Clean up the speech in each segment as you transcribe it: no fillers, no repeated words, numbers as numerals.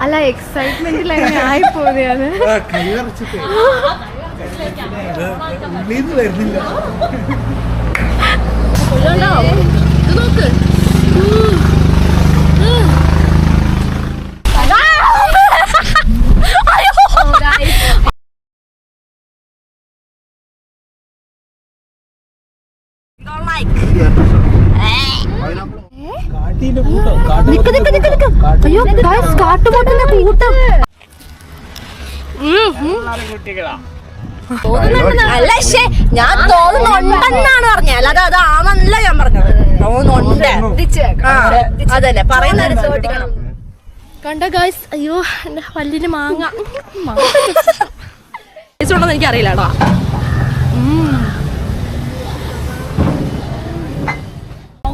അല്ല എക്സൈറ്റ്മെന്റിൽ അങ്ങനെ ആയിപ്പോയത്. നോക്ക് കാട്ടുപോത്തിന്റെ കൂട്ടം. അല്ല ഞാൻ തോന്നുന്നുണ്ടെന്നാണ് പറഞ്ഞത്, അല്ലാതെ അതാണെന്നല്ല ഞാൻ പറഞ്ഞത്. തോന്നുന്നുണ്ട്, അതന്നെ പറയുന്ന ശ്രദ്ധിക്കണം. കണ്ട ഗായ്സ്, അയ്യോ എന്റെ പല്ലിന് മാങ്ങ ഉണ്ടോന്ന് എനിക്കറിയില്ല കേട്ടോ.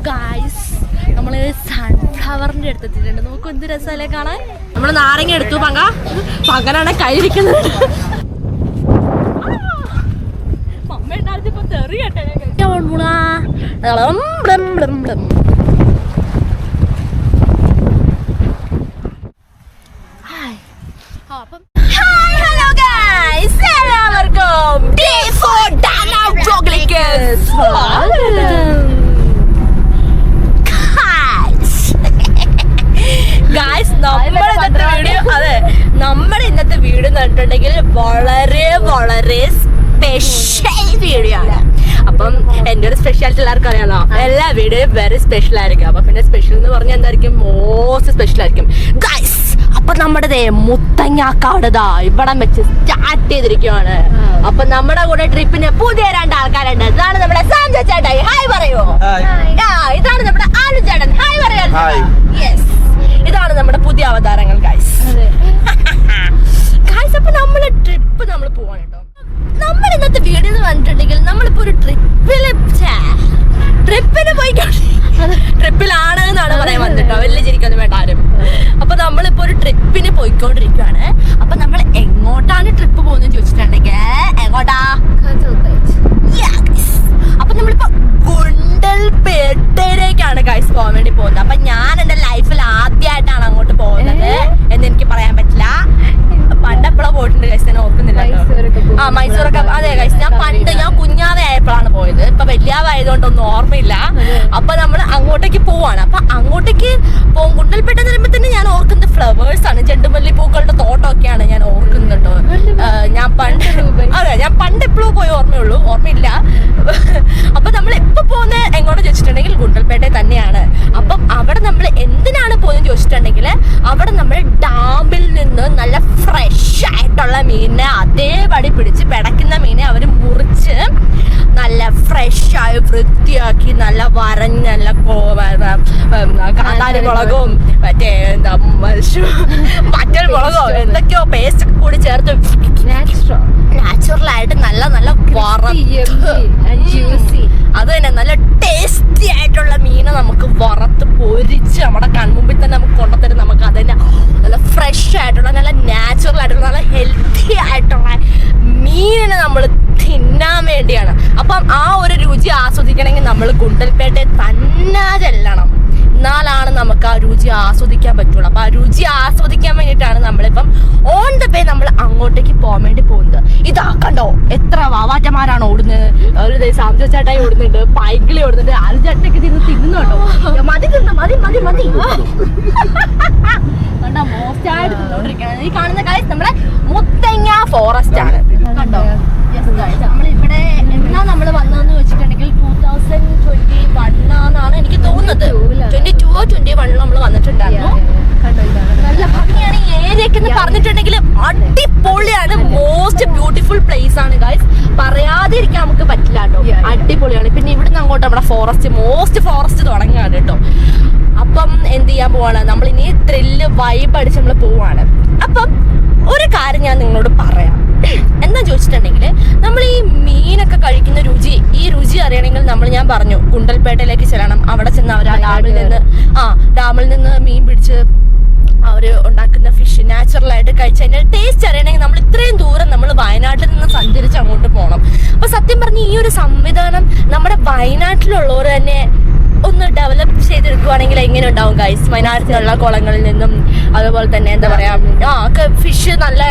ഗായ്സ് നമ്മള് സൺഫ്ലവറിന്റെ അടുത്തെത്തിയിട്ടുണ്ട്. നമുക്ക് എന്ത് രസമല്ലേ കാണാൻ. നമ്മള് നാരങ്ങ എടുത്തു, പകനാണ് കയ്യിരിക്കുന്നത്. മമ്മ ഉണ്ടായിരുന്നപ്പോ തെറി കേട്ടെ. നമ്മുടെ ഇന്നത്തെ വീഡിയോ കണ്ടിട്ടുണ്ടെങ്കിൽ വളരെ വളരെ സ്പെഷ്യൽ വീഡിയോ ആണ്. അപ്പം എൻ്റെ ഒരു സ്പെഷ്യാലിറ്റി എല്ലാവർക്കും അറിയാലോ, എല്ലാ വീഡിയോയും വെരി സ്പെഷ്യൽ ആയിരിക്കും. അപ്പൊ പിന്നെ സ്പെഷ്യൽ എന്ന് പറഞ്ഞാൽ എന്തായിരിക്കും, മോസ്റ്റ് സ്പെഷ്യൽ ആയിരിക്കും ഗൈസ്. അപ്പൊ നമ്മുടെ മുത്തങ്ങാക്കാടതാ ഇവിടം വെച്ച് സ്റ്റാർട്ട് ചെയ്തിരിക്കുവാണ്. അപ്പൊ നമ്മുടെ കൂടെ ട്രിപ്പിന് പുതിയ 2 ആൾക്കാരുണ്ട്. ഇതാണ് നമ്മുടെ സാംജ ചേട്ടായി, ഹായ് പറയോ. ഇതാണ് നമ്മുടെ ആലു ചേട്ടൻ, ഹായ് പറയാ. യെസ്, ഇതാണ് നമ്മുടെ പുതിയ അവതാരങ്ങൾ ഗൈസ്. ഗൈസ് അപ്പൊ നമ്മള് ട്രിപ്പ് നമ്മൾ പോവാണ് കേട്ടോ. നമ്മൾ ഇന്നത്തെ വീഡിയോ കണ്ടിട്ടുണ്ടെങ്കിൽ നമ്മളിപ്പോ ഒരു ട്രിപ്പിന് ട്രിപ്പിലാണ് എന്നാണ് പറയാൻ വന്നിട്ടോ, വലിയ ചിരിക്കൊന്നും വേണ്ട ആരും. അപ്പൊ നമ്മളിപ്പോ ഒരു ട്രിപ്പിന് പോയിക്കൊണ്ടിരിക്കുകയാണ്. അപ്പൊ നമ്മൾ എങ്ങോട്ടാണ് ട്രിപ്പ് പോകുന്നത് ചോദിച്ചിട്ടുണ്ടെങ്കിൽ, എങ്ങോട്ടാ? അപ്പൊ നമ്മളിപ്പോ ഗുണ്ടൽപേട്ടയിലേക്കാണ് ഗൈസ് പോകാൻ വേണ്ടി പോകുന്നത്. അപ്പൊ ഞാൻ എന്റെ ലൈഫിൽ ആദ്യമായിട്ടാണ് അങ്ങോട്ട് പോകുന്നത് എന്ന് എനിക്ക് പറയാൻ പറ്റില്ല. പണ്ടെപ്പോഴാ പോയിട്ടുണ്ട് ഗൈസ്, ഞാൻ ഓർക്കുന്നില്ല. മൈസൂറൊക്കെ അതെ ഗൈസ്, ഞാൻ കുഞ്ഞാവെ ആയപ്പോഴാണ് പോയത്. ഇപ്പൊ വലിയാവായതുകൊണ്ടൊന്നും ഓർമ്മയില്ല. അപ്പൊ നമ്മൾ അങ്ങോട്ടേക്ക് പോവാണ്. അപ്പൊ അങ്ങോട്ടേക്ക് പോകും. ഗുണ്ടൽപേട്ട എന്ന് പറയുമ്പോ തന്നെ ഞാൻ ഓർക്കുന്നത് ഫ്ലവേഴ്സ് ആണ്, ചെണ്ടുമല്ലി പൂക്കളുടെ തോട്ടമൊക്കെയാണ് ഞാൻ ഓർക്കുന്നത് കേട്ടോ. ഞാൻ പണ്ട് എപ്പോഴും പോയി ഓർമ്മയില്ല. അപ്പൊ നമ്മൾ എപ്പോ പോകുന്ന എങ്ങോട്ട് ചോദിച്ചിട്ടുണ്ടെങ്കിൽ ഗുണ്ടൽപേട്ടയിൽ തന്നെയാണ്. അപ്പം അവിടെ നമ്മൾ എന്തിനാണ് പോകുന്നത് ചോദിച്ചിട്ടുണ്ടെങ്കിൽ, അവിടെ നമ്മൾ ഡാമിൽ നിന്ന് നല്ല ഫ്രഷ് ആയിട്ടുള്ള മീനിനെ അതേപടി പിടിച്ച് പിടയ്ക്കുന്ന മീനെ അവർ മുറിച്ച് നല്ല ഫ്രഷായി വൃത്തിയാക്കി നല്ല വരഞ്ഞ നല്ല കാന്താരി മുളകും മറ്റേ എന്താ മറ്റൽ മുളകോ എന്തൊക്കെയോ പേസ്റ്റ് ഒക്കെ കൂടി ചേർത്ത് നാച്ചുറൽ ആയിട്ട് നല്ല നല്ല അത് തന്നെ നല്ല ടേസ്റ്റി ആയിട്ടുള്ള മീനെ നമുക്ക് വറുത്ത് പൊരിച്ച് നമ്മുടെ കൺമുമ്പിൽ തന്നെ നമുക്ക് കൊണ്ടുതരും. നമുക്ക് അത് തന്നെ നല്ല ഫ്രഷ് ആയിട്ടുള്ള നല്ല നാച്ചുറൽ ആയിട്ടുള്ള നല്ല ഹെൽത്തി ആയിട്ടുള്ള മീനിനെ നമ്മൾ തിന്നാൻ വേണ്ടിയാണ്. അപ്പം ആ ഒരു രുചി ആസ്വദിക്കണമെങ്കിൽ നമ്മൾ ഗുണ്ടൽപേട്ടയിൽ തന്നെ ചെല്ലണം. എന്നാലാണ് നമുക്ക് ആ രുചി ആസ്വദിക്കാൻ പറ്റുള്ളൂ. അപ്പൊ ആ രുചി ആസ്വദിക്കാൻ വേണ്ടിയിട്ടാണ് നമ്മളിപ്പം ഓൺ ദ വേ നമ്മൾ അങ്ങോട്ടേക്ക് പോകാൻ വേണ്ടി പോകുന്നത്. ഇതാ കണ്ടോ, എത്ര വാവാറ്റന്മാരാണ് ഓടുന്നത്. ഒരു സാംജ ചേട്ടായി ഓടുന്നുണ്ട്, പൈകിളി ഓടുന്നുണ്ട്, ആലുചേട്ടനൊക്കെ തിന്നു കേട്ടോ. മതി കണ്ടോ, മോസ്റ്റായിട്ട് തിന്നോണ്ടിരിക്കുകയാണ്. ഈ കാണുന്ന കാര്യം നമ്മുടെ മുത്തങ്ങ ഫോറസ്റ്റ് ആണ് കണ്ടോ. നമ്മളിവിടെ എന്നാ നമ്മൾ വന്നതെന്ന് വെച്ചിട്ടുണ്ടെങ്കിൽ 2021 എനിക്ക് തോന്നുന്നത്. 22-21 നമ്മൾ വന്നിട്ടുണ്ടായിരുന്നു. നല്ല ഭംഗിയാണ് ഈ ഏരിയക്ക് എന്ന് പറഞ്ഞിട്ടുണ്ടെങ്കിൽ, അടിപൊളിയാണ്. മോസ്റ്റ് ബ്യൂട്ടിഫുൾ പ്ലേസ് ആണ് ഗൈസ്, പറയാതിരിക്കാൻ നമുക്ക് പറ്റില്ല കേട്ടോ. അടിപൊളിയാണ്. പിന്നെ ഇവിടുന്ന് അങ്ങോട്ട് നമ്മുടെ മോസ്റ്റ് ഫോറസ്റ്റ് തുടങ്ങുകയാണ് കേട്ടോ. അപ്പം എന്ത് ചെയ്യാൻ പോവാണ്, നമ്മൾ ഇനി ത്രില്ല് വൈബ് അടിച്ച് നമ്മൾ പോവാണ്. അപ്പം ഒരു കാര്യം ഞാൻ നിങ്ങളോട് പറയാം. എന്താ ചോദിച്ചിട്ടുണ്ടെങ്കിൽ, നമ്മൾ ഈ മീനൊക്കെ കഴിക്കുന്ന ഈ രുചി അറിയണമെങ്കിൽ ഞാൻ പറഞ്ഞു ഗുണ്ടൽപേട്ടയിലേക്ക് ചെല്ലണം. അവിടെ ചെന്ന് അവർ ഡാമിൽ നിന്ന് മീൻ പിടിച്ച് അവര് ഉണ്ടാക്കുന്ന ഫിഷ് നാച്ചുറൽ ആയിട്ട് കഴിച്ചതിന്റെ ടേസ്റ്റ് അറിയണമെങ്കിൽ നമ്മൾ ഇത്രയും ദൂരം നമ്മൾ വയനാട്ടിൽ നിന്ന് സഞ്ചരിച്ച് അങ്ങോട്ട് പോകണം. അപ്പൊ സത്യം പറഞ്ഞ് ഈ ഒരു സംവിധാനം നമ്മുടെ വയനാട്ടിലുള്ളവർ തന്നെ ഒന്ന് ഡെവലപ്പ് ചെയ്തെടുക്കുവാണെങ്കിൽ എങ്ങനെ ഉണ്ടാവും ഗൈസ്? വയനാട്ടിലുള്ള കുളങ്ങളിൽ നിന്നും അതുപോലെ തന്നെ എന്താ പറയാ ഫിഷ് നല്ല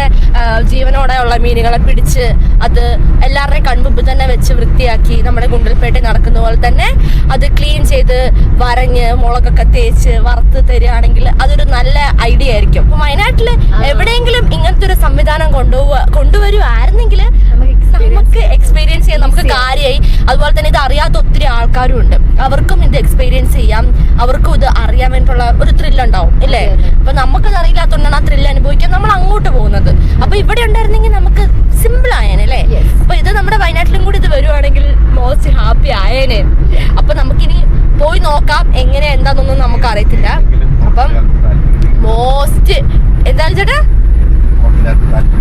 ജീവനോടെ ഉള്ള മീനുകളെ പിടിച്ച് അത് എല്ലാവരുടെയും കൺമുമ്പിൽ തന്നെ വെച്ച് വൃത്തിയാക്കി നമ്മുടെ ഗുണ്ടൽപേട്ടയിൽ നടക്കുന്ന പോലെ തന്നെ അത് ക്ലീൻ ചെയ്ത് വരഞ്ഞ് മുളകൊക്കെ തേച്ച് വറുത്ത് തരികയാണെങ്കിൽ അതൊരു നല്ല ഐഡിയ ആയിരിക്കും. അപ്പൊ വയനാട്ടിൽ എവിടെയെങ്കിലും ഇങ്ങനത്തെ ഒരു സംവിധാനം കൊണ്ടുവരുവായിരുന്നെങ്കിൽ നമുക്ക് എക്സ്പീരിയൻസ് ചെയ്യാൻ നമുക്ക് കാര്യമായി. അതുപോലെ തന്നെ ഇത് അറിയാത്ത ഒത്തിരി ആൾക്കാരും ഉണ്ട്, അവർക്കും ഇത് എക്സ്പീരിയൻസ് ചെയ്യാം, അവർക്കും ഇത് അറിയാൻ വേണ്ടിയിട്ടുള്ള ഒരു ത്രില്ല് ഉണ്ടാവും ഇല്ലേ? അപ്പൊ നമുക്കത് അറിയില്ലാത്തതുകൊണ്ടാണ് ആ ത്രില്ല് അനുഭവിക്കാൻ നമ്മൾ അങ്ങോട്ട് പോകുന്നത്. അപ്പൊ ഇവിടെ ഉണ്ടായിരുന്നെങ്കിൽ നമുക്ക് സിമ്പിൾ ആയേനെ അല്ലേ? അപ്പൊ ഇത് നമ്മുടെ വയനാട്ടിലും കൂടി ഇത് വരുവാണെങ്കിൽ മോസ്റ്റ് ഹാപ്പി ആയേനെ. അപ്പൊ നമുക്കിനി പോയി നോക്കാം എങ്ങനെ എന്താണെന്നൊന്നും നമുക്ക് അറിയത്തില്ല. അപ്പം മോസ്റ്റ് എന്താണ് ചേട്ടാ?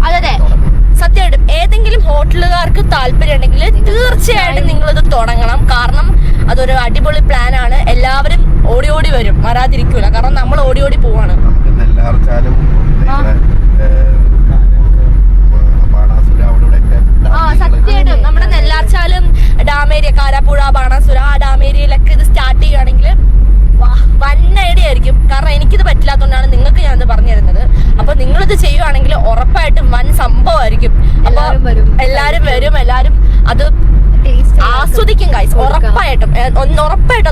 അതെ സത്യമായിട്ടും ഏതെങ്കിലും ഹോട്ടലുകാർക്ക് താല്പര്യം ഉണ്ടെങ്കിൽ തീർച്ചയായിട്ടും നിങ്ങളിത് തുടങ്ങണം. കാരണം അതൊരു അടിപൊളി പ്ലാൻ ആണ്. എല്ലാവരും ഓടി ഓടി വരും, വരാതിരിക്കൂല. കാരണം നമ്മൾ ഓടി ഓടി പോവാണ്. സത്യമായിട്ടും നമ്മുടെ നെല്ലാർച്ചാലും ഡാം ഏരിയ, കാരാപ്പുഴ, ബാണാസുര ആ ഡാം ഏരിയയിലൊക്കെ ഇത് സ്റ്റാർട്ട് ചെയ്യുകയാണെങ്കിൽ വൻ ഐഡിയ ആയിരിക്കും. കാരണം എനിക്കിത് പറ്റില്ലാത്തതുകൊണ്ടാണ് നിങ്ങൾക്ക് ഞാനത് പറഞ്ഞു തരുന്നത്. അപ്പൊ നിങ്ങളിത് ചെയ്യുവാണെങ്കിൽ ഉറപ്പായിട്ടും വൻ സംഭവമായിരിക്കും. അപ്പൊ എല്ലാരും വരും, എല്ലാരും അത് ആസ്വദിക്കും ഗൈസ്. ഉറപ്പായിട്ടും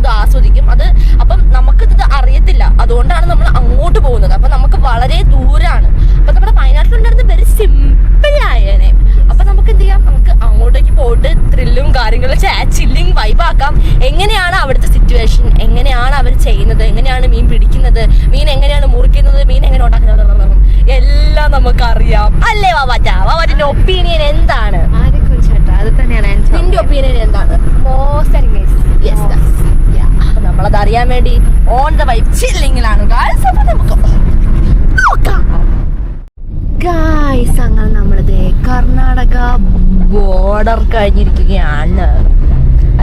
അത് ആസ്വദിക്കും. അത് അപ്പം നമുക്കിത് അറിയത്തില്ല, അതുകൊണ്ടാണ് നമ്മൾ അങ്ങോട്ട് പോകുന്നത്. അപ്പൊ നമുക്ക് വളരെ ദൂരാണ്. അപ്പൊ നമ്മുടെ വയനാട്ടിലുണ്ടായിരുന്ന വെരി സിമ്പിൾ ആയേനെ. അപ്പൊ നമുക്ക് എന്ത് ചെയ്യാം, നമുക്ക് അങ്ങോട്ടേക്ക് പോയിട്ട് ത്രില്ലും കാര്യങ്ങളും ചില്ലിങ് വൈബാക്കാം. എങ്ങനെയാണ് അവിടുത്തെ സിറ്റുവേഷൻ, എങ്ങനെയാണ് അവർ ചെയ്യുന്നത്, എങ്ങനെയാണ് മീൻ പിടിക്കുന്നത്, മീൻ എങ്ങനെയാണ് മുറിക്കുന്നത്, മീൻ എങ്ങനെ ഉണ്ടാക്കുന്നത്, എല്ലാം നമുക്കറിയാം അല്ലേ വാവാറ്റ? വാവാറ്റിന്റെ ഒപ്പീനിയൻ എന്താണ്? നിന്റെ ഒപ്പീനിയൻ എന്താണ്? നമ്മളത് അറിയാൻ വേണ്ടി ഓൺ ദ വൈബ് ചില്ലിങ്ങിലാണ് ഗായ്സ്. അപ്പൊ നമുക്ക് നോക്കാം ഗായ്സ്. അങ്ങനെ നമ്മളിത് കർണാടക ബോർഡർ കഴിഞ്ഞിരിക്കുകയാണ്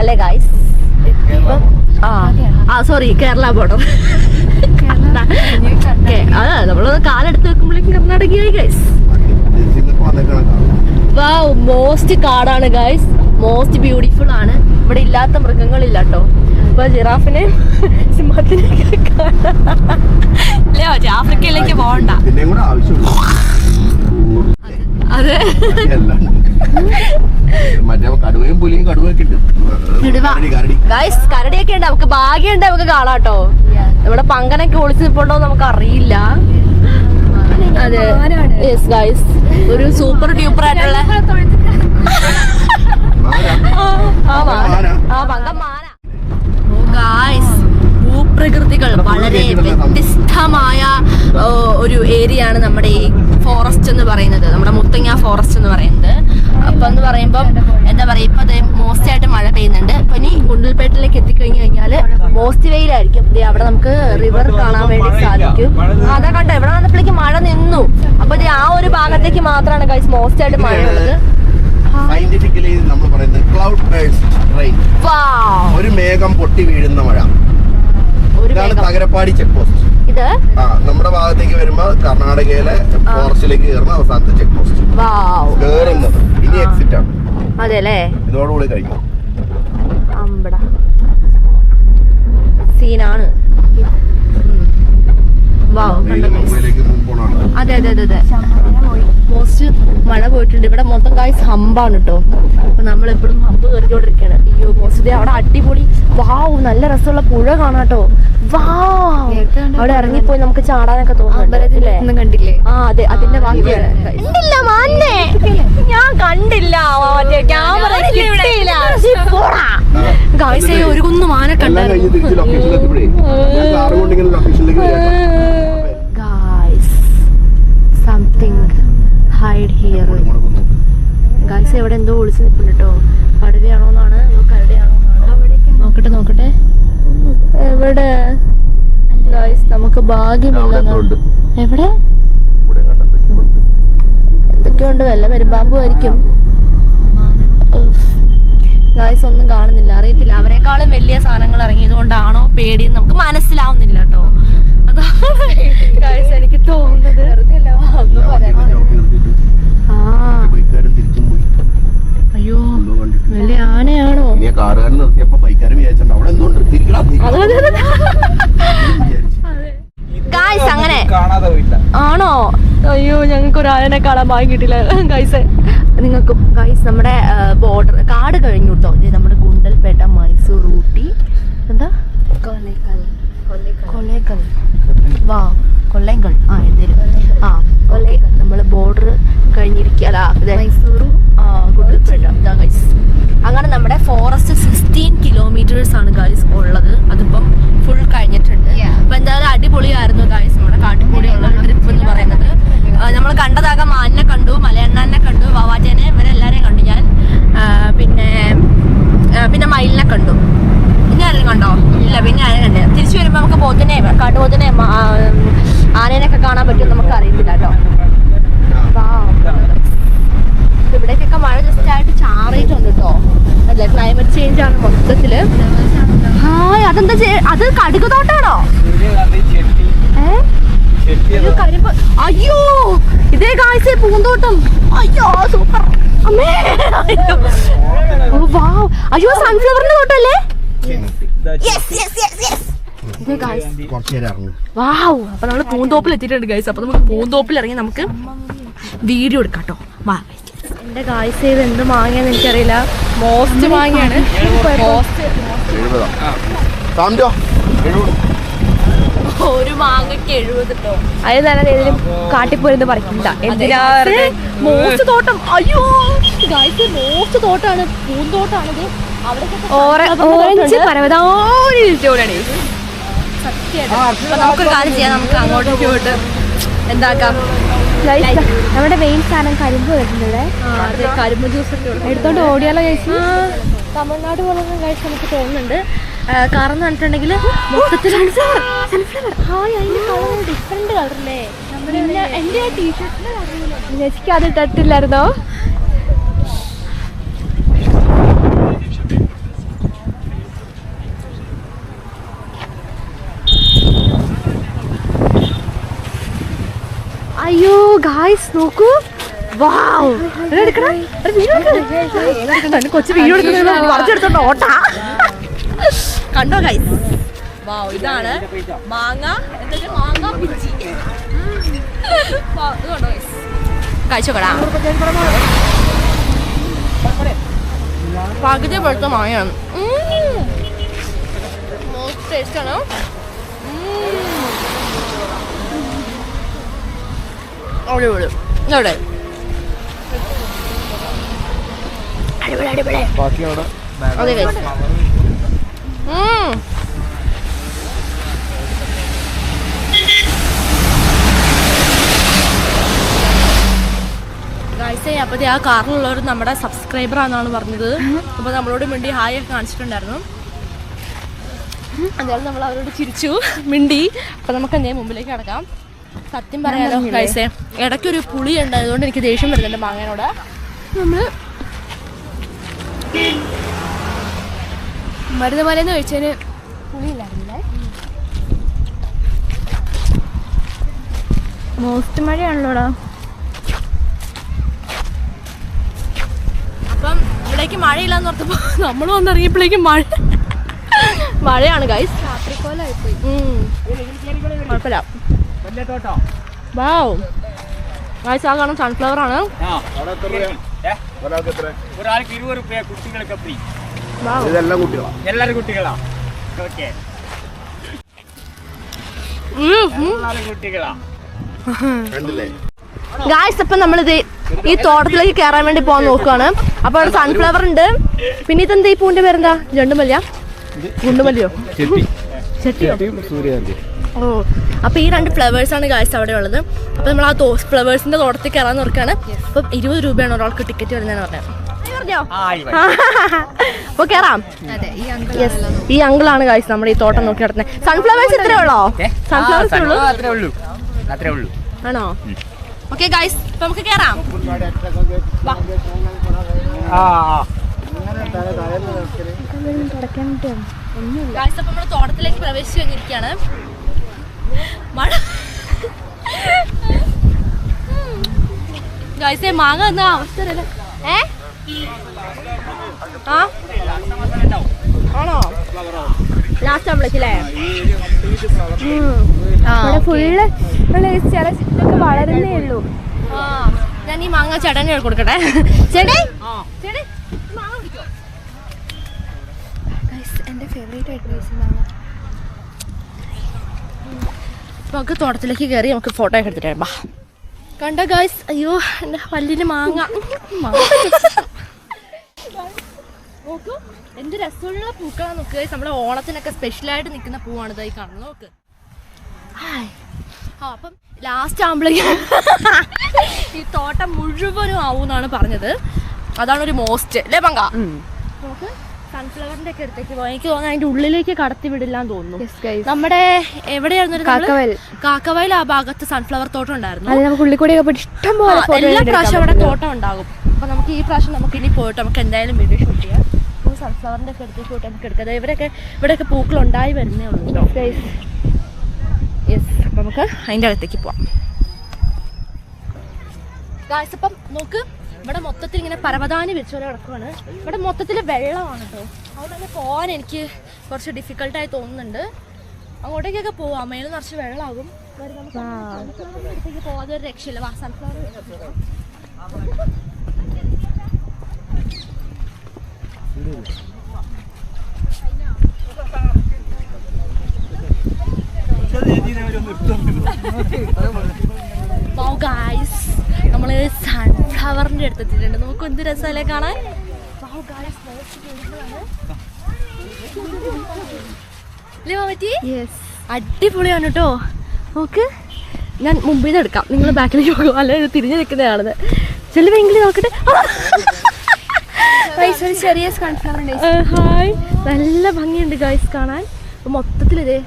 അല്ലേ ഗായ്സ്? Sorry, Kerala border. നമ്മളൊന്ന് കാലെടുത്ത് വെക്കുമ്പോഴേക്കും കർണാടകയായി ഗൈസ്. വാവ്, മോസ്റ്റ് കാടാണ് ഗൈസ്, മോസ്റ്റ് ബ്യൂട്ടിഫുൾ ആണ്. ഇവിടെ ഇല്ലാത്ത മൃഗങ്ങളില്ല കേട്ടോ. ഇപ്പൊ ജിറാഫിനെ സിംഹത്തിനെ ആഫ്രിക്കയിലേക്ക് പോകണ്ട. അതെ, ഗൈസ് കരടിയൊക്കെ ഉണ്ട്. നമുക്ക് ഭാഗ്യമുണ്ട്, നമുക്ക് കാണാട്ടോ. ഇവിടെ പങ്കനൊക്കെ ഒളിച്ചു നിൽപ്പുണ്ടോ നമുക്ക് അറിയില്ല. അതെ യെസ് ഗൈസ്, ഒരു സൂപ്പർ ഡ്യൂപ്പർ ആയിട്ടുള്ള ഭൂപ്രകൃതികൾ വളരെ വ്യത്യസ്തമായ ഒരു ഏരിയയാണ് നമ്മുടെ ഈ ഫോറസ്റ്റ് എന്ന് പറയുന്നത്, നമ്മുടെ മുത്തങ്ങ ഫോറസ്റ്റ് എന്ന് പറയുന്നത്. അപ്പൊ എന്ന് പറയുമ്പം എന്താ പറയാ, ഇപ്പൊ മോസ്റ്റ് ആയിട്ട് മഴ പെയ്യുന്നുണ്ട്. ഇപ്പൊ ഇനി ഗുണ്ടൽപേട്ടിലേക്ക് എത്തിക്കഴിഞ്ഞു കഴിഞ്ഞാല് മോസ്റ്റ് വെയിലായിരിക്കും. അവിടെ നമുക്ക് റിവർ കാണാൻ വേണ്ടി സാധിക്കും. അതാ കണ്ടോ, ഇവിടെ വന്നപ്പോഴേക്ക് മഴ നിന്നു. അപ്പൊ ആ ഒരു ഭാഗത്തേക്ക് മാത്രമാണ് ഗൈസ് മോസ്റ്റ് ആയിട്ട് മഴ ഉള്ളത്. സയന്റിഫിക്കലി നമ്മൾ പറയുന്നത് ക്ലൗഡ് ബേസ്ഡ് റെയിൻ, ഒരു മേഘം പൊട്ടി വീഴുന്ന മഴ. ഇതാണ് തകരപ്പാടി ചെക്ക് പോസ്റ്റ്. ഇത് നമ്മുടെ ഭാഗത്തേക്ക് വരുമ്പോ കർണാടകയിലെ ഫോറസ്റ്റിലേക്ക് കയറുന്ന അവസാനത്തെ ചെക്ക് പോസ്റ്റ്. കേറുന്നത് ഇനി എക്സിറ്റ് ആണ്. അതെ അല്ലേ, ഇതോടുകൂടി കഴിഞ്ഞു. സീനാണ്. അതെ അതെ അതെ അതെ, മോസ്റ്റ് മഴ പോയിട്ടുണ്ട്. ഇവിടെ മൊത്തം ഗായ്സ് ഹമ്പാണ് കേട്ടോ. അപ്പൊ നമ്മളെപ്പോഴും ഹമ്പ് കയറിക്കൊണ്ടിരിക്കുകയാണ്. അയ്യോ മോസ്റ്റ് അവിടെ അടിപൊളി, വാവ്, നല്ല രസമുള്ള പുഴ കാണാട്ടോ. വാവ്, അവിടെ ഇറങ്ങിപ്പോയി നമുക്ക് ചാടാനൊക്കെ തോന്നുന്നുണ്ട്. കണ്ടില്ലേ? ആ അതെ, അതിന്റെ ബാക്കിയാണ്. ഞാൻ കണ്ടില്ല, മറ്റേ ക്യാമറ കിട്ടിയില്ല. ഗായ്സ് ഒരു കുന്നു മാന കണ്ടായിരുന്നു. Something hide here guys. എവിടെ എന്തോ ഒളിച്ച് നിൽപ്പുണ്ട് കേട്ടോ. കടുവയാണോന്നാണ്, നോക്കട്ടെ നോക്കട്ടെ എവിടെ ഗായ്സ്. നമുക്ക് ഭാഗ്യമില്ല. എവിടെ എന്തൊക്കെയുണ്ട്, വല്ല പെരുമ്പാമ്പും ആയിരിക്കും ഗായ്സ്. ഒന്നും കാണുന്നില്ല, അറിയത്തില്ല. അവരെക്കാളും വലിയ സാധനങ്ങൾ ഇറങ്ങിയത് കൊണ്ടാണോ പേടിയെന്ന് നമുക്ക് മനസ്സിലാവുന്നില്ല കേട്ടോ. അതാണ് ഗായ്സ് എനിക്ക് തോന്നുന്നത്. അയ്യോ വലിയ ആനയാണോ? ഞങ്ങൾക്ക് ഒരു ആനനെ കാണാൻ ഭാഗ്യം കിട്ടില്ല ഗൈസ്. നിങ്ങൾക്കും ഗൈസ് നമ്മുടെ ബോർഡർ കാട് കഴിഞ്ഞു കേട്ടോ. നമ്മുടെ ഗുണ്ടൽപേട്ട, മൈസൂർ, ഊട്ടി, എന്താ കൊള്ളേക്കൽ വാ കൊള്ളേങ്കൽ എന്തേലും ഓക്കെ. നമ്മൾ ബോർഡർ കഴിഞ്ഞിരിക്കല മൈസൂർ ഗുണ്ടൽപേട്ട ഗൈസ്. അങ്ങനെ നമ്മുടെ ഫോറസ്റ്റ് 16 കിലോമീറ്റേഴ്സ് ആണ് ഗൈസ് ഉള്ളത്. അതിപ്പം ഫുൾ കഴിഞ്ഞിട്ടുണ്ട്. അപ്പൊ എന്തായാലും അടിപൊളിയായിരുന്നു ഗൈസ് നമ്മുടെ കാട്ടിക്കൂടിയുള്ള ട്രിപ്പ് എന്ന് പറയുന്നത്. നമ്മൾ കണ്ടതാകെ മാനിനെ കണ്ടു, മലയണ്ണാനെ കണ്ടു, വാവാറ്റേനെ, ഇവരെല്ലാരെയും കണ്ടു ഞാൻ. പിന്നെ മയിലിനെ കണ്ടു. പിന്നെ ആരെയും കണ്ടോ? ഇല്ല, പിന്നെ ആരെയും കണ്ടേ. തിരിച്ചു വരുമ്പോൾ നമുക്ക് പോത്തിനെ, കാട്ടുപോത്തിനെ, ആനേനെയൊക്കെ കാണാൻ പറ്റും നമുക്ക് അറിയത്തില്ല കേട്ടോ. ഇവിടേക്കൊക്കെ മഴ ജസ്റ്റ് ആയിട്ട് ചാറിയിട്ടുണ്ട് കേട്ടോ. അല്ലേ, ക്ലൈമറ്റ് ചേഞ്ച് ആണ് മൊത്തത്തില്. അതെന്താ അത് കടുക് തോട്ടാണോ? അയ്യോ ഇതേ കാഴ്ച പൂന്തോട്ടം. അയ്യോ സൂപ്പർ അമ്മേ. അയ്യോ സൺഫ്ലവറിന്റെ തോട്ടല്ലേ? അപ്പൊ നമ്മള് പൂന്തോപ്പിൽ എത്തിയിട്ടുണ്ട് ഗൈസ്. അപ്പൊ നമുക്ക് പൂന്തോപ്പിൽ ഇറങ്ങി നമുക്ക് വീഡിയോ എടുക്കാം കേട്ടോ. വാ. എന്റെ ഗൈസ് ഇത് എന്ത് മാങ്ങയാന്ന് എനിക്കറിയില്ല. മോസ്റ്റ് മാങ്ങയാണ്. ഒരു മാങ്ങക്ക് 70 കേട്ടോ. അത് തന്നെ ഏതെങ്കിലും കാട്ടിപ്പോയിരുന്ന് പറിക്കണ്ട. എന്തിനാ മോസ്റ്റ് തോട്ടം? അയ്യോ ഗൈസ് മോസ്റ്റ് തോട്ടാണ്, പൂന്തോട്ടാണിത്. ഓറഞ്ച് പരവതാനിയാണ് സത്യമായിട്ട്. നമുക്കൊരു കാര്യം ചെയ്യാം, നമുക്ക് അങ്ങോട്ട് പോയിട്ട് എന്താക്കാം. നമ്മുടെ മെയിൻ സാധനം കരിമ്പ് വരുന്നുണ്ട്. അതെ, കരിമ്പ് ജ്യൂസ് ഒക്കെ എടുത്തോണ്ട് ഓടിയാലോ കഴിച്ചു. തമിഴ്നാട് പോലെ കഴിച്ച് നമുക്ക് തോന്നുന്നുണ്ട്. കാരണം എന്ന് പറഞ്ഞിട്ടുണ്ടെങ്കിൽ മൊത്തത്തിൽ ഡിഫറെന്റ് കളറല്ലേ. എന്റെ ആ ടീഷർട്ടിന്റെ ചേച്ചിക്ക് അത് ഇട്ടിട്ടില്ലായിരുന്നോ? അയ്യോ ഗായ്സ് നോക്കൂ. കൊച്ചു വീഡിയോ എടുത്തോണ്ട് ഓട്ടാ കണ്ടോ ഗൈസ്. വാവ്, ഇതാണ് മാങ്ങ. എന്തൊക്കെ മാങ്ങ പിച്ചി ഇതുണ്ടോ ഗൈസ്? കഴിച്ചോക്കടാ. പകുതി പഴുത്ത മാങ്ങയാണ്. മോസ്റ്റ് ടേസ്റ്റ് ആണ്. അടിപൊളി അടിപൊളി അടിപൊളി. അതെ ഗൈസ്. ഗൈസേ, അപ്പോഴത്തെ ആ കാറിലുള്ളവർ നമ്മുടെ സബ്സ്ക്രൈബർ ആണെന്നാണ് പറഞ്ഞത്. അപ്പോൾ നമ്മളോട് മിണ്ടി ഹായ് ഒക്കെ കാണിച്ചിട്ടുണ്ടായിരുന്നു. എന്തായാലും നമ്മൾ അവരോട് ചിരിച്ചു, മിണ്ടി. അപ്പോൾ നമുക്ക് എന്തേ മുമ്പിലേക്ക് കിടക്കാം. സത്യം പറയാലോ ഗൈസേ, ഇടയ്ക്കൊരു പുളി ഉണ്ട്. അതുകൊണ്ട് എനിക്ക് ദേഷ്യം വരുന്നുണ്ട് മാങ്ങനോട്. നമ്മൾ മരുന്നുമലന്ന് കഴിച്ചതിന് പുളിയില്ലായിരുന്നില്ലേ? മോസ്റ്റ് മഴയാണല്ലോടാ. അപ്പം ഇവിടേക്ക് മഴയില്ലാന്ന് ഓർത്തപ്പോ നമ്മൾ വന്നിറങ്ങിയപ്പോഴേക്കും മഴയാണ് ഗൈസ്. കുഴപ്പമില്ല. വാവ് ഗൈസ്, ആ കാണും സൺഫ്ലവർ ആണ്. ഒരാൾക്ക് 20 രൂപ, കുട്ടികൾക്ക് ഫ്രീ. എല്ലാരും കുട്ടികളാ. ഓക്കെ, കുട്ടികളാ. ഗായ്സ്, അപ്പം നമ്മളിത് ഈ തോട്ടത്തിലേക്ക് കയറാൻ വേണ്ടി പോകാൻ നോക്കുകയാണ്. അപ്പോൾ അവിടെ സൺഫ്ലവർ ഉണ്ട്. പിന്നെ ഇതെന്താ ഈ പൂവിന്റെ പേരെന്താ? ജണ്ടുമല്ലിയാ? ഗുണ്ടുമല്ലിയോ? ചെട്ടിയോ? ഓ, അപ്പൊ ഈ 2 ഫ്ലവേഴ്സാണ് ഗായ്സ് അവിടെ ഉള്ളത്. അപ്പൊ നമ്മൾ ആ ഫ്ലവേഴ്സിന്റെ തോട്ടത്തിൽ കയറാൻ നോക്കുകയാണ്. അപ്പൊ 20 രൂപയാണ് ഒരാൾക്ക് ടിക്കറ്റ് വരുന്നതെന്ന് പറഞ്ഞത്. അപ്പൊ കേറാം. ഈ അങ്കിളാണ് ഗായ്സ് നമ്മുടെ ഈ തോട്ടം നോക്കി നടത്തുന്നത്. സൺഫ്ലവേഴ്സ് ഇത്രേ ഉള്ളോ? സൺഫ്ലവേഴ്സ് ഉള്ളൂ ആണോ? ഓക്കെ ഗായ്സ്, അപ്പൊ നമുക്ക് കേറാം. ഗായ്സ്, അപ്പൊ നമ്മള് തോട്ടത്തിലേക്ക് പ്രവേശിച്ചു കഴിഞ്ഞിരിക്കുകയാണ്. മഴ ഗായ്സേ, മാങ്ങ എന്ന അവസ്ഥ ആണോ? ലാസ്റ്റ് നമ്മളേക്കില്ലേ? ഫുള്ള് ചില ചിലൊക്കെ വളരുന്നേ ഉള്ളൂ. ഞാൻ ഈ മാങ്ങ ചേട്ടനെ കൊടുക്കട്ടെ. ചേട്ടേ ചേട്ടേ മാങ്ങ കുടിക്കോ? എന്റെ ഫേവറേറ്റ് ആയിട്ട് മാങ്ങ. നമുക്ക് തോട്ടത്തിലേക്ക് കയറി നമുക്ക് ഫോട്ടോ ഒക്കെ എടുത്തിട്ട് ബാ. കണ്ട ഗൈസ്, അയ്യോ എൻ്റെ പല്ലിന് മാങ്ങ. നോക്കൂ എന്ത് രസമുള്ള പൂക്കളാണ് നോക്കുക. നമ്മുടെ ഓണത്തിനൊക്കെ സ്പെഷ്യലായിട്ട് നിൽക്കുന്ന പൂവാണ് ഇതായി കാണുന്നത്. നോക്ക്. അപ്പം ലാസ്റ്റ് ആകുമ്പോഴേക്കും ഈ തോട്ടം മുഴുവനും ആവുമെന്നാണ് പറഞ്ഞത്. അതാണ് ഒരു മോസ്റ്റ് അല്ലേ പങ്ക? നമുക്ക് സൺഫ്ലവറിന്റെ ഒക്കെ അടുത്തേക്ക് പോകാം. എനിക്ക് തോന്നുന്നു അതിന്റെ ഉള്ളിലേക്ക് കടത്തി വിടില്ലാന്ന് തോന്നുന്നു. നമ്മുടെ എവിടെയായിരുന്നു? കാക്കവയൽ ആ ഭാഗത്ത് സൺഫ്ലവർ തോട്ടം ഉണ്ടായിരുന്നു. എല്ലാ പ്രാവശ്യം അവിടെ തോട്ടം ഉണ്ടാകും. അപ്പൊ നമുക്ക് ഈ പ്രാവശ്യം നമുക്ക് ഇനി പോയിട്ട് നമുക്ക് എന്തായാലും വീഡിയോ ഷൂട്ട് ചെയ്യാം. സൺഫ്ലവറിന്റെ ഒക്കെ അടുത്തേക്ക് പോയിട്ട് നമുക്ക് എടുക്കാം. ഇവിടെയൊക്കെ പൂക്കൾ ഉണ്ടായി വരുന്നേ ഉള്ളൂ. യെസ്, അപ്പൊ നമുക്ക് അതിന്റെ അകത്തേക്ക് പോവാം. ഗായ്സ് അപ്പം നോക്ക്, ഇവിടെ മൊത്തത്തിൽ ഇങ്ങനെ പരവതാനി വെച്ചോലെ കിടക്കുവാണ്. ഇവിടെ മൊത്തത്തിൽ വെള്ളമാണ് കേട്ടോ. അവിടെ തന്നെ പോകാൻ എനിക്ക് കുറച്ച് ഡിഫിക്കൽട്ടായി തോന്നുന്നുണ്ട്. അങ്ങോട്ടേക്കൊക്കെ പോവാം, മേലെ നിറച്ച് വെള്ളമാകും. അടുത്തേക്ക് പോവാതെ ഒരു രക്ഷയില്ല. സൺഫ്ലവർ നമ്മള് സൺഫ്ലവറിന്റെ അടുത്തെത്തിയിട്ടുണ്ട്. നമുക്ക് എന്ത് രസമല്ലേ കാണാൻ. അടിപൊളിയാണ് കേട്ടോ. നോക്ക്, ഞാൻ മുമ്പിൽ നിന്ന് എടുക്കാം, നിങ്ങൾ ബാക്കിലേക്ക് പോകും. അല്ലെ ഇത് തിരിഞ്ഞു നിൽക്കുന്നതാണത്. ചെല്ലുമെങ്കിൽ നോക്കട്ടെ. ചെറിയ സൺഫ്ലവർ. ഹായ്, നല്ല ഭംഗിയുണ്ട് ഗൈസ് കാണാൻ. മൊത്തത്തിൽ ഇതേ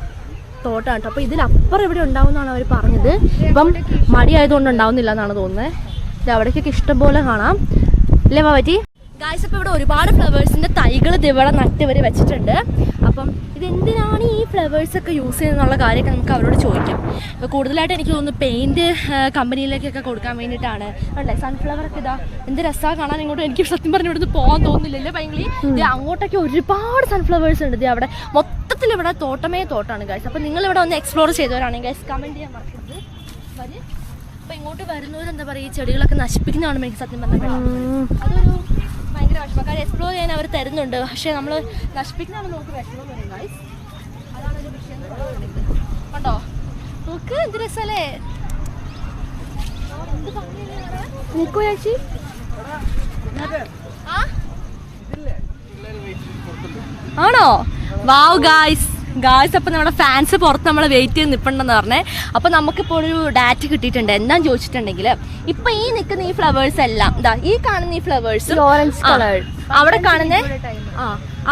തോട്ടം കേട്ടോ. അപ്പൊ ഇതിലപ്പുറം ഇവിടെ ഉണ്ടാവും എന്നാണ് അവർ പറഞ്ഞത്. ഇപ്പം മടിയായതുകൊണ്ട് ഉണ്ടാവുന്നില്ല എന്നാണ് തോന്നുന്നത്. അവിടേക്കൊക്കെ ഇഷ്ടം പോലെ കാണാം അല്ലേ പറ്റി ഗായ്സ്. അപ്പോൾ ഇവിടെ ഒരുപാട് ഫ്ലവേഴ്സിന്റെ തൈകൾ ഇവിടെ നട്ടിവർ വെച്ചിട്ടുണ്ട്. അപ്പം ഇതെന്തിനാണ് ഈ ഫ്ലവേഴ്സൊക്കെ യൂസ് ചെയ്യുന്നുള്ള കാര്യമൊക്കെ നമുക്ക് അവരോട് ചോദിക്കാം. അപ്പോൾ കൂടുതലായിട്ട് എനിക്ക് തോന്നുന്നു പെയിൻറ്റ് കമ്പനിയിലേക്കൊക്കെ കൊടുക്കാൻ വേണ്ടിയിട്ടാണ്. അല്ലേ സൺഫ്ലവറൊക്കെ ഇതാ എന്ത് രസമാണ് കാണാൻ. ഇങ്ങോട്ട് എനിക്ക് സത്യം പറഞ്ഞ് ഇവിടുന്ന് പോകാൻ തോന്നുന്നില്ലല്ലേ ഭയങ്കര. ഇത് അങ്ങോട്ടൊക്കെ ഒരുപാട് സൺഫ്ലവേഴ്സ് ഉണ്ട്. ഇത് അവിടെ മൊത്തത്തിൽ ഇവിടെ തോട്ടമേ തോട്ടമാണ് ഗായ്സ്. അപ്പോൾ നിങ്ങളിവിടെ ഒന്ന് എക്സ്പ്ലോർ ചെയ്തവരാണെങ്കിൽ ഗായ്സ് കമൻറ്റ് ചെയ്യാൻ മറക്കരുത്. വരും അപ്പോൾ ഇങ്ങോട്ട് വരുന്നവരെന്താ പറയുക, ഈ ചെടികളൊക്കെ നശിപ്പിക്കുന്നതാണ് എനിക്ക് സത്യം പറഞ്ഞത്. അതൊരു ഭയങ്കര വിഷമം. കാര്യം എക്സ്പ്ലോർ ചെയ്യാൻ അവർ തരുന്നുണ്ട്, പക്ഷേ നമ്മൾ നശിപ്പിക്കുന്നതാണ് നമുക്ക് വിഷമം വരും ഗൈസ്. അതാണ് ഒരു വിഷയം കണ്ടോ. നോക്ക് എന്ത് രസമല്ലേ. ചേച്ചി ആണോ? വാവ് ഗായ്സ്. അപ്പം നമ്മുടെ ഫാൻസ് പുറത്ത് നമ്മളെ വെയിറ്റ് ചെയ്ത് നിൽപ്പുണ്ടെന്ന് പറഞ്ഞേ. അപ്പം നമുക്കിപ്പോൾ ഒരു ഡാറ്റ കിട്ടിയിട്ടുണ്ട്. എന്താന്ന് ചോദിച്ചിട്ടുണ്ടെങ്കിൽ ഇപ്പം ഈ നിൽക്കുന്ന ഈ ഫ്ലവേഴ്സ് എല്ലാം ഇതാ ഈ കാണുന്ന ഈ ഫ്ലവേഴ്സും ഓറഞ്ച് കളർ അവിടെ കാണുന്ന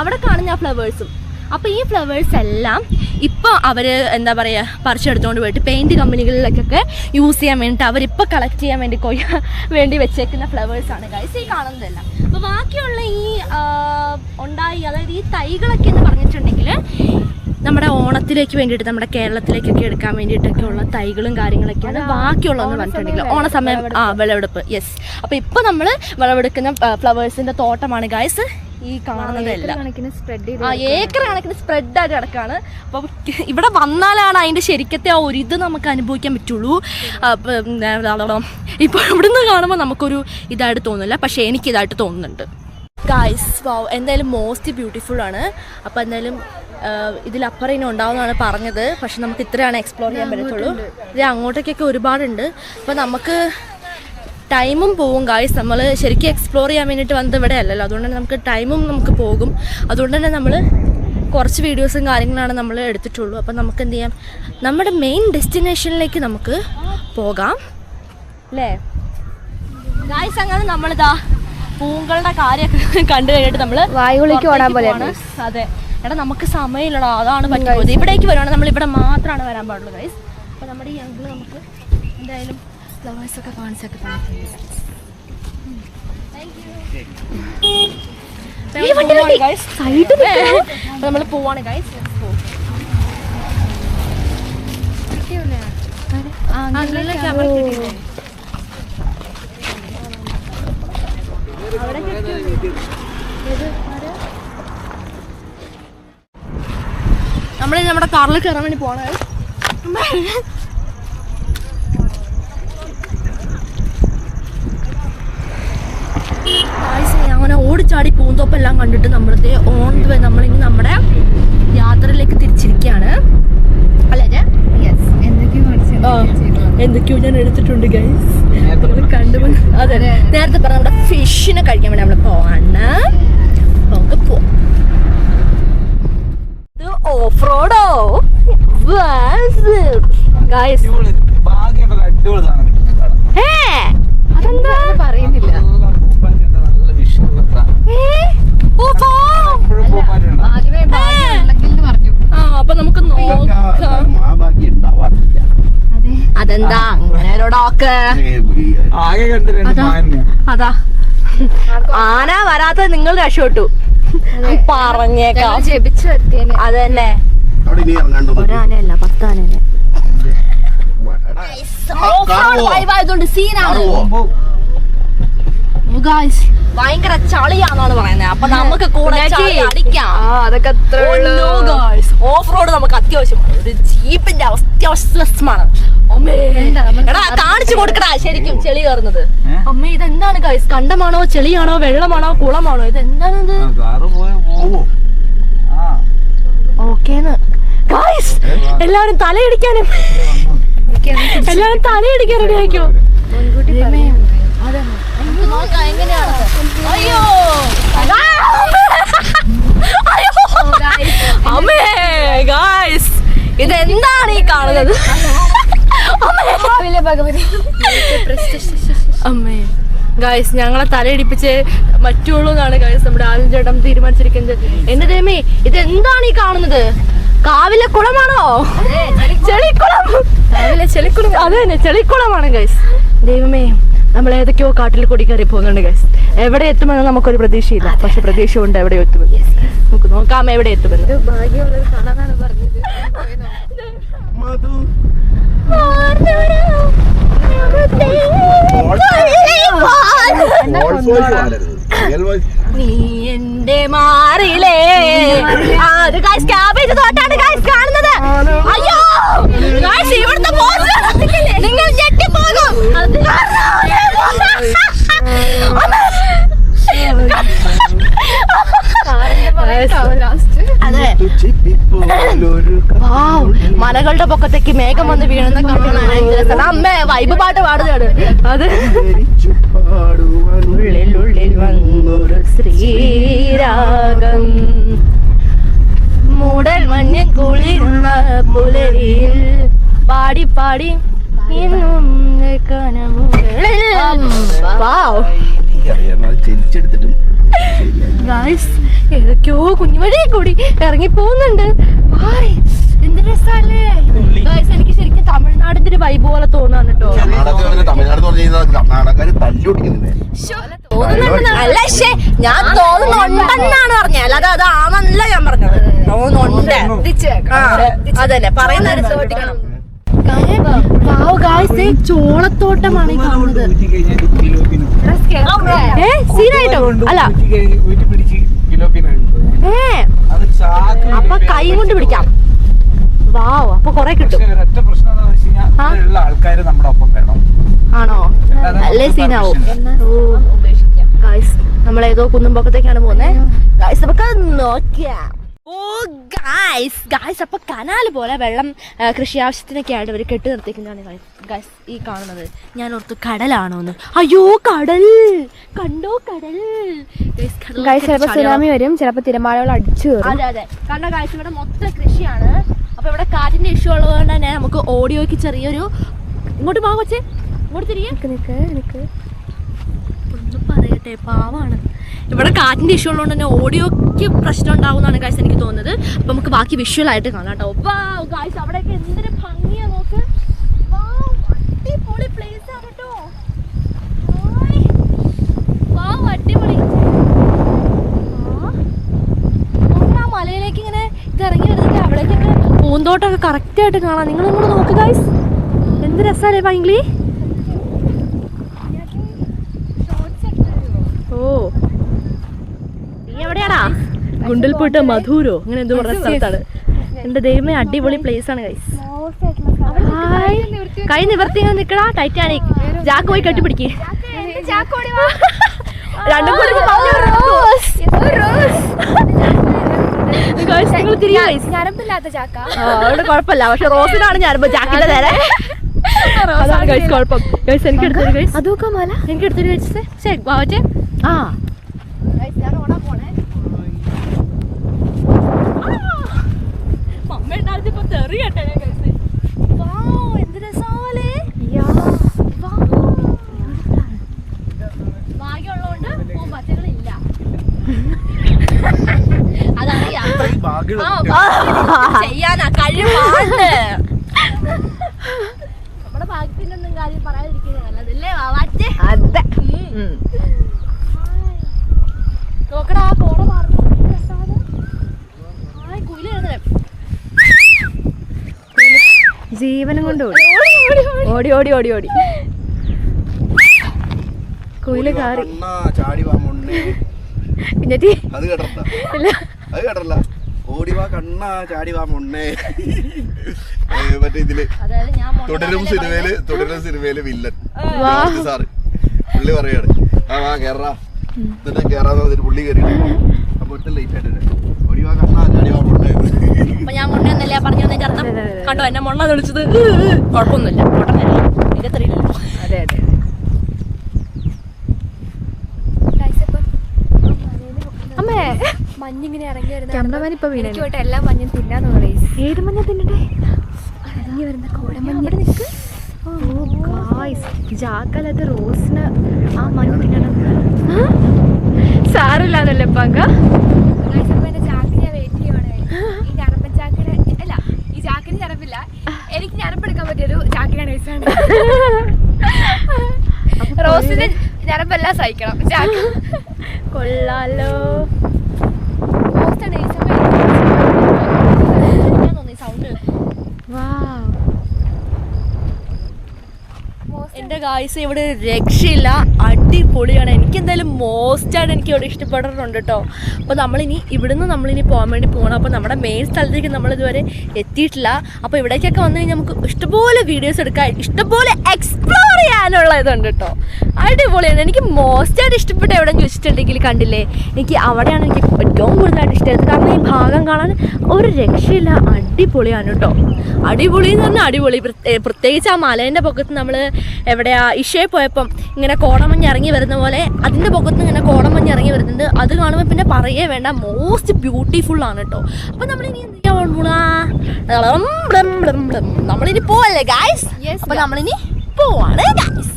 അവിടെ കാണുന്ന ആ ഫ്ലവേഴ്സും. അപ്പോൾ ഈ ഫ്ലവേഴ്സ് എല്ലാം ഇപ്പോൾ അവർ എന്താ പറയുക പറിച്ചെടുത്തുകൊണ്ട് പോയിട്ട് പെയിൻറ്റ് കമ്പനികളിലേക്കൊക്കെ യൂസ് ചെയ്യാൻ വേണ്ടിയിട്ട് അവരിപ്പോൾ കളക്ട് ചെയ്യാൻ വേണ്ടി വെച്ചേക്കുന്ന ഫ്ലവേഴ്സാണ് ഗൈസ് ഈ കാണുന്നതെല്ലാം. അപ്പോൾ ബാക്കിയുള്ള ഈ ഉണ്ടായി അതായത് ഈ തൈകളൊക്കെ എന്ന് പറഞ്ഞിട്ടുണ്ടെങ്കിൽ നമ്മുടെ ഓണത്തിലേക്ക് വേണ്ടിയിട്ട് നമ്മുടെ കേരളത്തിലേക്കൊക്കെ എടുക്കാൻ വേണ്ടിയിട്ടൊക്കെ ഉള്ള തൈകളും കാര്യങ്ങളൊക്കെയാണ് ബാക്കിയുള്ളതെന്ന് പറഞ്ഞിട്ടുണ്ടെങ്കിൽ ഓണസമയം വിളവെടുപ്പ്. യെസ്, അപ്പോൾ ഇപ്പോൾ നമ്മൾ വിളവെടുക്കുന്ന ഫ്ലവേഴ്സിൻ്റെ തോട്ടമാണ് ഗൈസ് ഈ കാണുന്നതെല്ലാം. ഏക്കർ കണക്കിന് സ്പ്രെഡായിട്ട് കിടക്കാണ്. അപ്പോൾ ഇവിടെ വന്നാലാണ് അതിൻ്റെ ശരിക്കത്തെ ആ ഒരു ഇത് നമുക്ക് അനുഭവിക്കാൻ പറ്റുള്ളൂ. ഇപ്പോൾ ഇവിടുന്ന് കാണുമ്പോൾ നമുക്കൊരു ഇതായിട്ട് തോന്നില്ല, പക്ഷേ എനിക്കിതായിട്ട് തോന്നുന്നുണ്ട് ഗൈസ്. എന്തായാലും മോസ്റ്റ് ബ്യൂട്ടിഫുൾ ആണ്. അപ്പോൾ എന്തായാലും ഇതിലപ്പുറം ഇനി ഉണ്ടാവുമെന്നാണ് പറഞ്ഞത്, പക്ഷെ നമുക്ക് ഇത്രയാണ് എക്സ്പ്ലോർ ചെയ്യാൻ പറ്റത്തുള്ളൂ. ഇത് അങ്ങോട്ടേക്കൊക്കെ ഒരുപാടുണ്ട്. അപ്പോൾ നമുക്ക് ടൈമും പോവും ഗായ്സ്. നമ്മൾ ശരിക്കും എക്സ്പ്ലോർ ചെയ്യാൻ വേണ്ടിയിട്ട് വന്നത് ഇവിടെ അല്ലല്ലോ, അതുകൊണ്ട് തന്നെ നമുക്ക് ടൈമും നമുക്ക് പോകും. അതുകൊണ്ട് തന്നെ നമ്മൾ കുറച്ച് വീഡിയോസും കാര്യങ്ങളാണ് നമ്മൾ എടുത്തിട്ടുള്ളൂ. അപ്പം നമുക്ക് എന്ത് ചെയ്യാം, നമ്മുടെ മെയിൻ ഡെസ്റ്റിനേഷനിലേക്ക് നമുക്ക് പോകാം അല്ലേ ഗായ്സ്. അങ്ങനെ നമ്മളിതാ പൂക്കളുടെ കാര്യമൊക്കെ കണ്ടു കഴിഞ്ഞിട്ട് നമ്മൾ വായുവിലേക്ക് ഓടാൻ പോലെയാണ്. അതെ എടാ, നമുക്ക് സമയമില്ലടാ, അതാണ് പറ്റുന്നത്. ഇവിടേക്ക് വരുവാണെങ്കിൽ നമ്മൾ ഇവിടെ മാത്രമാണ് വരാൻ പാടുള്ളൂ ഗൈസ്. അപ്പോൾ നമ്മുടെ ഈ അങ്കിൾ നമുക്ക് എന്തായാലും ഫ്ലവേഴ്സൊക്കെ കാണിച്ചൊക്കെ അപ്പോൾ നമ്മൾ പോവാണ് ഗൈസ്. നമ്മൾ നമ്മുടെ കാറിൽ കയറാൻ വേണ്ടി പോകണേ. എന്തൊക്കെയോ ഞാൻ എടുത്തിട്ടുണ്ട് ഗൈസ്. കണ്ടുപോയി. അതെ നേരത്തെ പറഞ്ഞ നമ്മുടെ ഫിഷിനെ കഴിക്കാൻ വേണ്ടി നമ്മള് പോവാണ്. നമുക്ക് പോവാം. ഇത് ഓഫ് റോഡോ ഗൈസ്. അതെന്താ പറയുന്നില്ല. ആദ്യമേ ഭാഗ്യം ഉണ്ടെങ്കിൽ പറഞ്ഞു. അപ്പൊ നമുക്ക് നോക്കാം. അതെന്താ അങ്ങനെ ഒരു ഡോക്ക്? അതാ ആന വരാത്ത നിങ്ങൾ രക്ഷപ്പെട്ടു പറഞ്ഞേക്കാം. ജപിച്ചു വരുത്തിയേനെ. അതന്നെ അവിടെ ഇനി ഇറങ്ങാണ്ടോ? ഒരാനയല്ല 10 ആനയല്ലേ. ആയതുകൊണ്ട് സീനാണ് ഭയങ്കര ചളിയാന്നാണ് പറയുന്നത്. അപ്പൊ നമുക്ക് കൂടെ ചളി അടിക്കാം. അതൊക്കെ അത്ര ഓഫ് റോഡ് നമുക്ക് അത്യാവശ്യമാണ്. ഒരു ജീപ്പിന്റെ അത്യാവശ്യമാണ്. എടാ കാണിച്ചു കൊടുക്കടാ ശരിക്കും ചെളി കയറുന്നത്. അമ്മ ഇതെന്താണ് ഗൈസ്? കണ്ടമാണോ ചെളിയാണോ വെള്ളമാണോ കുളമാണോ? ഇത് എന്താണിത്? ഓക്കേന്ന് ഗൈസ്. എല്ലാവരും തലയിടിക്കാനും എല്ലാവരും തലയിടിക്കാൻ റെഡി ആയിക്കോ. അയ്യോ അമ്മേ ഗൈസ് ഇതെന്താണ് ഈ കാണുന്നത്? അമ്മേ ഗൈസ് ഞങ്ങളെ തലയിടിപ്പിച്ച് മറ്റുള്ളൂ എന്നാണ് ഗൈസ് നമ്മുടെ ആലും ചേട്ടൻ തീരുമാനിച്ചിരിക്കുന്നത്. എന്റെ ദൈവമേ ഇതെന്താണ് ഈ കാണുന്നത്? കാവിലെ കുളമാണോ? ചെളിക്കുളം. അതെ തന്നെ ചെളിക്കുളമാണ് ഗൈസ്. ദൈവമേ നമ്മൾ ഏതൊക്കെയോ കാട്ടിൽ കൂടി കയറി പോകുന്നുണ്ട് ഗൈസ്. എവിടെ എത്തുമെന്ന് നമുക്കൊരു പ്രതീക്ഷയില്ല. പക്ഷെ പ്രതീക്ഷ ഉണ്ട് എവിടെ എത്തുമെന്ന്. നമുക്ക് നോക്കാം എവിടെ എത്തുമെന്ന്. ഭാഗ്യമുള്ളത് കാണാനാണ് പറഞ്ഞത്. നീ എന്റെ മാറിലേ. അത് ഗൈസ് ക്യാബേജ് തോട്ടാണ് ഗൈസ് കാണുന്നത്. അയ്യോ ഗൈസ് ഇവിടുത്തെ നിങ്ങൾ ഞെട്ടിപ്പോകും. അതെ മലകളുടെ പൊക്കത്തേക്ക് മേഘം വന്ന് വീഴുന്ന കാണാൻ അമ്മേ വൈബ് പാട്ട് പാടുകയാണ്. അത് ഉള്ളിൽ വന്നൊരു ശ്രീരാഗം മൂടൽ മഞ്ഞ കുളിരുന്ന പുലരിയിൽ പാടി പാടി ഏതൊക്കെയോ കുഞ്ഞുവഴി കൂടി ഇറങ്ങി പോകുന്നുണ്ട്. എന്ത് രസല്ലേ ഗൈസ്. എനിക്ക് ശരിക്കും തമിഴ്നാടിന്റെ ഒരു വൈബ് പോലെ തോന്നാണ് കേട്ടോ. അല്ല ശേ ഞാൻ തോന്നുന്നുണ്ടെന്നാണ് പറഞ്ഞത്. അല്ലാതെ അതാണെന്നല്ല ഞാൻ പറഞ്ഞത്. തോന്നുന്നുണ്ട്. അതന്നെ പറയുന്ന ശ്രദ്ധിക്കണം. ചോളത്തോട്ടമാണ് ഈ കാണുന്നത്. സീനായിട്ടോ അല്ല അപ്പൊ കൈ കൊണ്ട് പിടിക്കാം. വാവ് അപ്പൊ കൊറേ കിട്ടും. ആണോ? നല്ല സീനാവും. നമ്മളേതോ കുന്നുംപൊക്കത്തേക്കാണ് പോകുന്നത് ഗൈസ്. നമുക്ക് നോക്കിയാ ഗായ്സ് അപ്പൊ കനാൽ പോലെ വെള്ളം കൃഷി ആവശ്യത്തിനൊക്കെ ആയിട്ട് അവർ കെട്ടി നിർത്തിക്കുന്നതാണ് ഗായ്സ് ഈ കാണുന്നത്. ഞാൻ ഓർത്തു കടലാണോന്ന്. അയ്യോ കടൽ കണ്ടോ? കടൽ ചിലപ്പോ സുനാമി വരും, ചിലപ്പോ തിരമാലകൾ അടിച്ചു. അതെ അതെ കണ്ടോ ഗായ്സ് ഇവിടെ മൊത്തം കൃഷിയാണ്. അപ്പൊ ഇവിടെ കാറ്റിന്റെ ഇഷ്യൂ ഉള്ളതുകൊണ്ട് തന്നെ നമുക്ക് ഓഡിയോയ്ക്ക് ചെറിയൊരു ഇങ്ങോട്ട് പോകാൻ വെച്ചേ ഇങ്ങോട്ട് തിരികെ ഒന്ന് പറയട്ടെ. പാവാണ് ഇവിടെ കാറ്റിന്റെ ഇഷ്യൂ ഉള്ളതുകൊണ്ട് തന്നെ ഓഡിയോക്ക് പ്രശ്നം ഉണ്ടാവുന്നതാണ് ഗൈസ് എനിക്ക് തോന്നുന്നത്. അപ്പൊ നമുക്ക് ബാക്കി വിഷ്വൽ ആയിട്ട് കാണാം കേട്ടോ. ഗൈസ് അവിടെയൊക്കെ എന്തൊരു ഭംഗിയാ നോക്ക്. അടിപൊളി പ്ലേസ് ആണ് കേട്ടോ. അടിപൊളി. ആ മലയിലേക്ക് ഇങ്ങനെ ഇത് ഇറങ്ങി വരുന്നെങ്കിൽ അവിടേക്കൊക്കെ പൂന്തോട്ടമൊക്കെ കറക്റ്റ് ആയിട്ട് കാണാം. നിങ്ങൾ ഇങ്ങോട്ട് നോക്ക് ഗൈസ്. എന്ത് രസമല്ലേ ഭയങ്കര. ഓ നീ എവിടെയാടാ? ഗുണ്ടൽപേട്ട മധൂരോ അങ്ങനെ എന്തോ പറഞ്ഞ സ്ഥലത്താണ്. എന്റെ ദൈവമേ അടിപൊളി പ്ലേസ് ആണ് ഗൈസ്. കൈ നിവർത്തി നിക്കടാ. ടൈറ്റാനിക്. ജാക്ക് പോയി കെട്ടിപ്പിടിക്ക്. രണ്ടും കൂടി ഞരമ്പില്ലാത്ത ചാക്ക. അവിടെ കുഴപ്പമില്ല. പക്ഷെ റോസിനാണ് ഞാനിപ്പോ ജാക്കിന്റെ നേരെ. അതാണ് ഗൈസ് കുഴപ്പം. ഗൈസ് എനിക്ക് എടുത്തൊരു ഗൈസ്, അതൊക്കെ മല എനിക്ക് എടുത്തൊരു ഗൈസ്. ശരി വാവച്ചേ. ആ ഞാൻ ഓടാൻ പോണേ. മമ്മ ഉണ്ടായിരുന്നപ്പോ തെറി കേട്ടെ ഗൈസ്. എന്ത് രസാലേ. ഭാഗ്യമുള്ളതുകൊണ്ട് പച്ചകളില്ല. അതറിയാം, ചെയ്യാനാ കഴിവാണ്. നമ്മുടെ ഭാഗ്യത്തിനൊന്നും കാര്യം പറയാതിരിക്കുന്നത് നല്ലതല്ലേ വാവാച്ചേ. അതെ നോക്കടാ ആ കോട മാറുന്നു. കുയില് എഴുതലേ ജീവനം കൊണ്ട് ഓടി ഓടി ഓടി ഓടി കുയില് കാറി ചാടി വാ മുന്നേ. കുഞ്ഞേറ്റി അത് കേട്ടല്ല, അത് കേട്ടല്ല. ഓടിവാ കണ്ണ ചാടി വാ മുന്നേ. മറ്റേ ഇതില് തുടരും സിനിമയില് വില്ലൻ സാറ് പുള്ളി പറയാണ് ആ വാ കേറാ, എന്നിട്ട് കേറാന്ന് പറഞ്ഞിട്ട് പുള്ളി കയറിയിട്ട് അപ്പൊ ഒറ്റ ലേറ്റ് ആയിട്ട് ഓടിവാ കണ്ണ ചാടി വാ മുന്നേ. അപ്പൊ ഞാൻ മുന്നേ എന്നല്ലേ പറഞ്ഞു അർത്ഥം കണ്ടോ. എന്നെ മൊണ്ണ വിളിച്ചത് കുഴപ്പമൊന്നുമില്ല, മികത്തറിയില്ലല്ലോ. അതെ അതെ അമ്മേ മഞ്ഞിങ്ങനെ ഇറങ്ങി ക്യാമറമാൻ ഇപ്പൊ വീണേ. വരുന്ന എല്ലാം മഞ്ഞും തിന്നാന്ന് പറയും. ഏത് മഞ്ഞ തിന്നണ്ടേ? ഇറങ്ങി വരുന്ന കോടമഞ്ഞ്. ജാക്കലത് റോസിന് ആ മഞ്ഞ് തിന്നണം. സാറില്ലാന്നല്ലേ പങ്ക. എന്റെ ചാക്കിന് ഞാൻ വെയിറ്റ് ചെയ്യുവാണ്. ഈ ഞരമ്പൻ ചാക്കിന് അല്ല, ഈ ചാക്കിന് ഞരമ്പില്ല, എനിക്ക് ഞരമ്പെടുക്കാൻ പറ്റിയൊരു ചാക്കിനാണ് വയസ്സാണ്. റോസിന്റെ ഞരമ്പെല്ലാം സഹിക്കണം. ചാക്ക് കൊള്ളാലോ. സൗണ്ട് വാവ്. എൻ്റെ ഗായ്സ് ഇവിടെ രക്ഷയില്ല, അടിപൊളിയാണ്. എനിക്ക് എന്തായാലും മോസ്റ്റായിട്ട് എനിക്ക് ഇവിടെ ഇഷ്ടപ്പെട്ടിട്ടുണ്ട് കേട്ടോ. അപ്പോൾ നമ്മളിനി പോകാൻ വേണ്ടി പോകണം. അപ്പോൾ നമ്മുടെ മെയിൻ സ്ഥലത്തേക്ക് നമ്മളിതുവരെ എത്തിയിട്ടില്ല. അപ്പോൾ ഇവിടേക്കൊക്കെ വന്നു കഴിഞ്ഞാൽ നമുക്ക് ഇഷ്ടംപോലെ വീഡിയോസ് എടുക്കാൻ, ഇഷ്ടംപോലെ എക്സ്പ്ലോർ ചെയ്യാനുള്ള ഇതുണ്ട് കേട്ടോ. അടിപൊളിയാണ്. എനിക്ക് മോസ്റ്റായിട്ട് ഇഷ്ടപ്പെട്ട എവിടെയെന്ന് ചോദിച്ചിട്ടുണ്ടെങ്കിൽ കണ്ടില്ലേ, എനിക്ക് അവിടെയാണ് എനിക്ക് ഏറ്റവും കൂടുതലായിട്ട് ഇഷ്ടമായത്. കാരണം ഈ ഭാഗം കാണാൻ ഒരു രക്ഷയില്ല, അടിപൊളിയാണ് കേട്ടോ. അടിപൊളി എന്ന് പറഞ്ഞാൽ അടിപൊളി. പ്രത്യേകിച്ച് ആ മലേൻ്റെ പൊക്കത്ത് നമ്മൾ എവിടെയാ ഇഷയെ പോയപ്പം ഇങ്ങനെ കോടമഞ്ഞ് ഇറങ്ങി വരുന്ന പോലെ അതിൻ്റെ പൊക്കത്ത് ഇങ്ങനെ കോടമഞ്ഞ് ഇറങ്ങി വരുന്നുണ്ട്. അത് കാണുമ്പോൾ പിന്നെ പറയേ വേണ്ട, മോസ്റ്റ് ബ്യൂട്ടിഫുൾ ആണ് കേട്ടോ. അപ്പം നമ്മളിനി എന്ത് ചെയ്യാൻ നമ്മളിനി പോവല്ലേ ഗായ്സ്? അപ്പം നമ്മളിനി പോവാണ് ഗായ്സ്.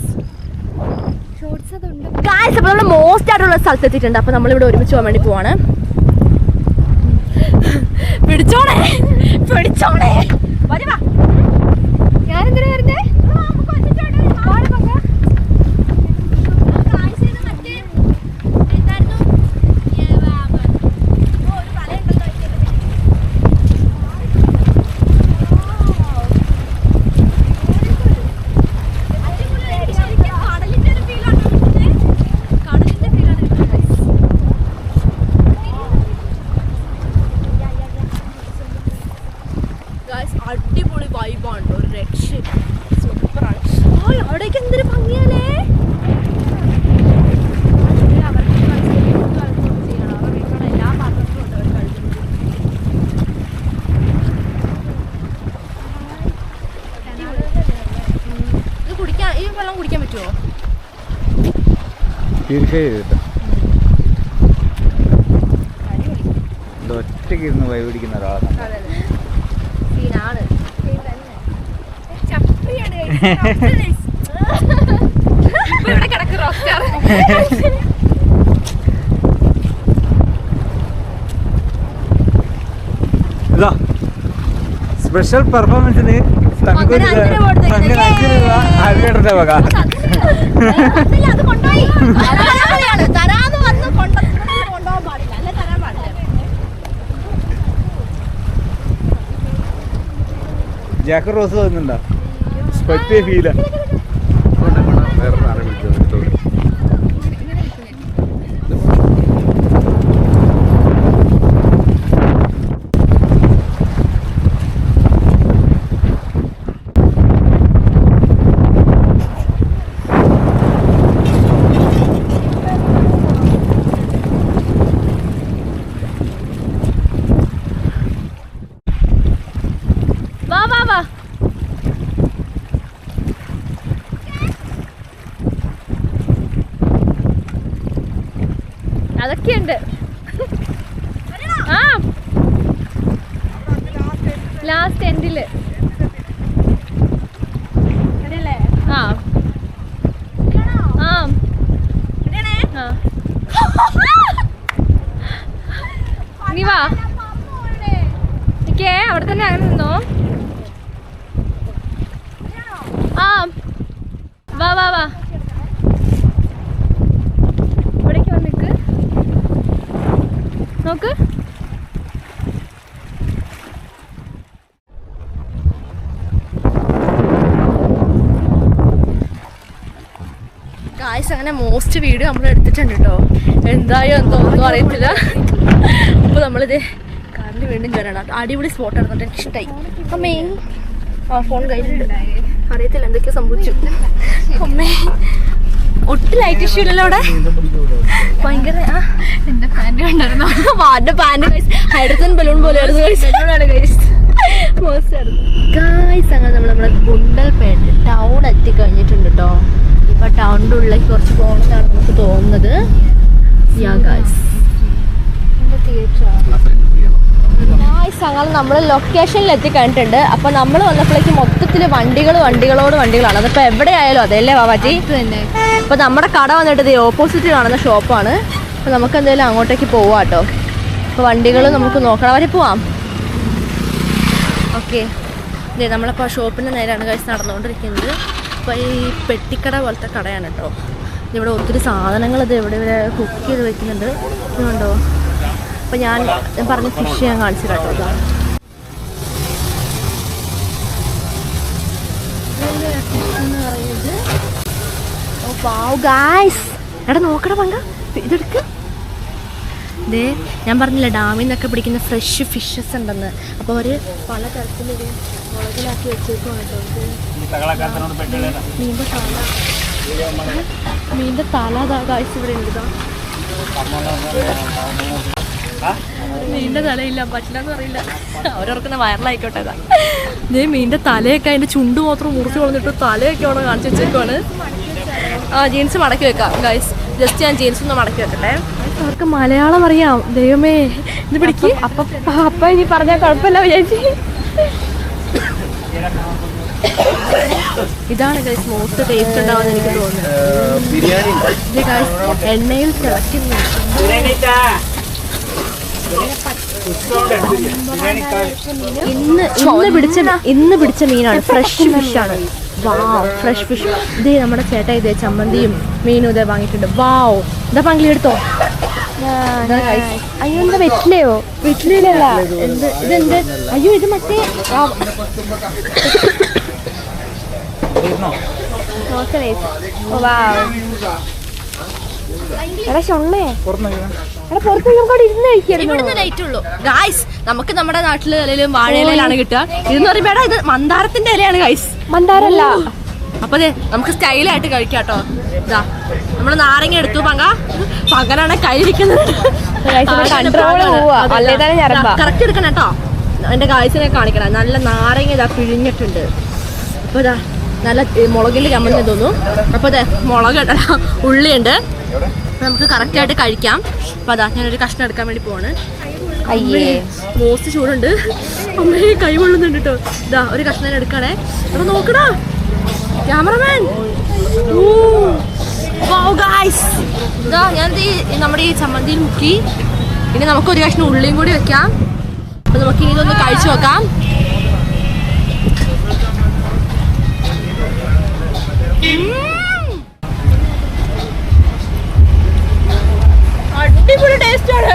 ഗായ്സ് അപ്പോൾ നമ്മൾ മോസ്റ്റ് ആയിട്ടുള്ള സ്ഥലത്ത് എത്തിയിട്ടുണ്ട്. അപ്പോൾ നമ്മളിവിടെ ഒരുമിച്ച് പോകാൻ വേണ്ടി പോവാണ്. പിടിച്ചോണേ വരുവാ. ഞാനെന്തിനാ വരുന്നേ? അടിപൊളി വൈബാണ്, ഒരു രക്ഷ സൂപ്പറാണ്. അവിടേക്ക് എന്തൊരു ഭംഗിയാലേ. ഇത് കുടിക്കാൻ, ഈ വെള്ളം കുടിക്കാൻ പറ്റുമോ? ഒറ്റയ്ക്ക് ഇരുന്ന് വൈ പിടിക്കുന്ന ഒരാളാണ്. സീനാണ്. ഇവിടെ കിടക്ക് റോസ്റ്റാർ. സ്പെഷ്യൽ പെർഫോമൻസിന് അത് കൊണ്ടുപോയി തരാന്ന് വന്ന് കൊണ്ടുപോകാൻ പാടില്ല, അല്ലെ തരാൻ പാടില്ല. ജാക്കർ റോസ് വന്നിട്ടുണ്ടോ? പറ്റിയ ഫീലാ. വേറെ ആരെ വിളിച്ചത്? അതൊക്കെയുണ്ട്. ആ ലാസ്റ്റ് എൻഡില്. ആ ആ നീ വാ, നിക്കേ അവിടെ തന്നെ അങ്ങനെ നിന്നോ. ആ വാ വാ വാ, ഇവിടേക്ക് വന്ന് നിക്ക്. നോക്ക്. ഗായ്സ് അങ്ങനെ മോസ്റ്റ് വീഡിയോ നമ്മൾ എടുത്തിട്ടുണ്ട് കേട്ടോ. എന്തായോ എന്തോന്നും അറിയത്തില്ല. അപ്പോൾ നമ്മളിത് കാറിൽ വീണ്ടും കയറണം. അടിപൊളി സ്പോട്ട് ആയിരുന്നു, എനിക്ക് ഇഷ്ടമായി. അമ്മേ ആ ഫോൺ കയ്യിലുണ്ട്, അറിയത്തില്ല എന്തൊക്കെയോ സംഭവിച്ചു. അമ്മേ ഒട്ടും ലൈറ്റ് ഇഷ്യൂ ഇല്ലല്ലോ അവിടെ. ഭയങ്കര എന്റെ പാന്റ് കണ്ടായിരുന്നു. വാന്റെ പാന്റ് ഹൈഡ്രജൻ ബലൂൺ പോലെയായിരുന്നു ഗായ്സ്. അങ്ങനെ നമ്മൾ നമ്മുടെ ഗുണ്ടൽപേട്ട് ടൗൺ എത്തിക്കഴിഞ്ഞിട്ടുണ്ട് കേട്ടോ. ഇപ്പൊ ടൗണിന്റെ ഉള്ളിലേക്ക് കുറച്ച് പോകണമെന്നാണ് നമുക്ക് തോന്നുന്നത്. അങ്ങനെ നമ്മൾ ലൊക്കേഷനിൽ എത്തിക്കഴിഞ്ഞിട്ടുണ്ട്. അപ്പൊ നമ്മൾ വന്നപ്പോഴേക്ക് മൊത്തത്തിൽ വണ്ടികളാണ്. അതിപ്പോ എവിടെയായാലും അതല്ലേ ബാബാജി. അപ്പൊ നമ്മുടെ കട വന്നിട്ട് ഓപ്പോസിറ്റ് കാണുന്ന ഷോപ്പാണ്. അപ്പൊ നമുക്ക് എന്തായാലും അങ്ങോട്ടേക്ക് പോവാം കേട്ടോ. അപ്പൊ വണ്ടികൾ നമുക്ക് നോക്കണം, വരെ പോവാം. ഓക്കെ, ഇതേ നമ്മളിപ്പോൾ ഷോപ്പിൻ്റെ നേരെയാണ് കഴിച്ച് നടന്നുകൊണ്ടിരിക്കുന്നത്. അപ്പോൾ ഈ പെട്ടിക്കട പോലത്തെ കടയാണ് കേട്ടോ. ഇവിടെ ഒത്തിരി സാധനങ്ങൾ ഇത് ഇവിടെ കുക്ക് ചെയ്ത് വെക്കുന്നുണ്ട്. ഇതുണ്ടോ? അപ്പോൾ ഞാൻ പറഞ്ഞ ഫിഷ് ഞാൻ കാണിച്ചു കേട്ടോ. എന്ന് പറയുന്നത് ഓ പാവ് ഗായ്സ്, എടാ നോക്കടാ പങ്ക, ഇതെടുക്ക്. ഇതേ ഞാൻ പറഞ്ഞില്ല ഡാമിൽ നിന്നൊക്കെ പിടിക്കുന്ന ഫ്രഷ് ഫിഷസ് ഉണ്ടെന്ന്. അപ്പോൾ അവർ പല തരത്തിലൊരു മുളകിലാക്കി വെച്ചേക്കുവാണ് കേട്ടോ. മീൻ്റെ തല ഗായ്സ് ഇവിടെ ഉണ്ട്. മീൻ്റെ തലയില്ല, പറ്റില്ല എന്ന് പറയില്ല, അവരവർക്കുന്ന വൈറലായിക്കോട്ടെ. ഇതേ മീൻ്റെ തലയൊക്കെ അതിൻ്റെ ചുണ്ട് മാത്രം മുറിച്ച് കളഞ്ഞിട്ട് തലയൊക്കെ അവിടെ കാണിച്ച് വെച്ചേക്കുവാണ്. ആ ജീൻസ് മടക്കി വെക്കാം ഗായ്സ്. ജസ്റ്റ് ഞാൻ ജീൻസ് ഒന്ന് മടക്കി വെക്കട്ടെ. അവർക്ക് മലയാളം അറിയാം. ദൈവമേ ഇത് പിടിക്ക്. അപ്പ ഇനി പറഞ്ഞാൽ കുഴപ്പമില്ല വിചാരിച്ച്. ഇതാണ് ഗൈസ് മോസ്റ്റ് ടേസ്റ്റ് ഉണ്ടാവുമെന്ന് എനിക്ക് തോന്നുന്നത്. ഇത് ഗൈസ് എണ്ണയിൽ തിളയ്ക്കുന്നു. ഇന്ന് പിടിച്ച മീനാണ്, ഫ്രഷ് ഫിഷാണ്. വാവ്, ഫ്രഷ് ഫിഷ്. ഇതേ നമ്മുടെ ചേട്ടാ ഇതേ ചമ്മന്തിയും മീനും ഇതേ വാങ്ങിയിട്ടുണ്ട്. വാവ്, ഇതാ പങ്കിളി എടുത്തോ. അയ്യോ എന്താ വെറ്റിലയോ? വെറ്റിലല്ല, ഇതെന്ത്? അയ്യോ ഇത് മറ്റേ നമുക്ക് നമ്മുടെ നാട്ടില് ഇലയിലും വാഴയിലാണ് കിട്ടുക. ഇതെന്ന് പറയുമ്പോ ഇത് മന്ദാരത്തിന്റെ ഇലയാണ് ഗൈസ്, മന്ദാരല്ല. അപ്പൊ അതെ നമുക്ക് സ്റ്റൈലായിട്ട് കഴിക്കാം കേട്ടോ. ഇതാ നമ്മള് നാരങ്ങ എടുത്തു. പങ്കനാണ് കയ്യിരിക്കുന്നത്. കറക്റ്റ് എടുക്കണം കേട്ടോ. എന്റെ ഗായ്സിനെ കാണിക്കണം. നല്ല നാരങ്ങ ഇതാ പിഴിഞ്ഞിട്ടുണ്ട്. അപ്പൊ ഇതാ നല്ല മുളകില് ചമ്മന്തി തോന്നും. അപ്പൊ അതെ മുളക് ഉള്ളിയുണ്ട്, നമുക്ക് കറക്റ്റായിട്ട് കഴിക്കാം. അപ്പൊ അതാ ഞാനൊരു കഷ്ണം എടുക്കാൻ വേണ്ടി പോവാണ്. മോസ്റ്റ് ചൂടുണ്ട്. അമ്മയെ കൈ കൊള്ളുന്നുണ്ട് കേട്ടോ. ഇതാ ഒരു കഷ്ണം എടുക്കണേ. അപ്പൊ നോക്കടാ ക്യാമറമാൻ. ഇതാ ഞാൻ നമ്മുടെ ഈ ചമ്മന്തിയിൽ മുക്കി. ഇനി നമുക്ക് ഒരു കഷ്ണം ഉള്ളിയും കൂടി വെക്കാം. അപ്പൊ നമുക്ക് ഇനി ഇതൊന്ന് കഴിച്ചു നോക്കാം. അടിപൊളി ടേസ്റ്റ് ആണ്.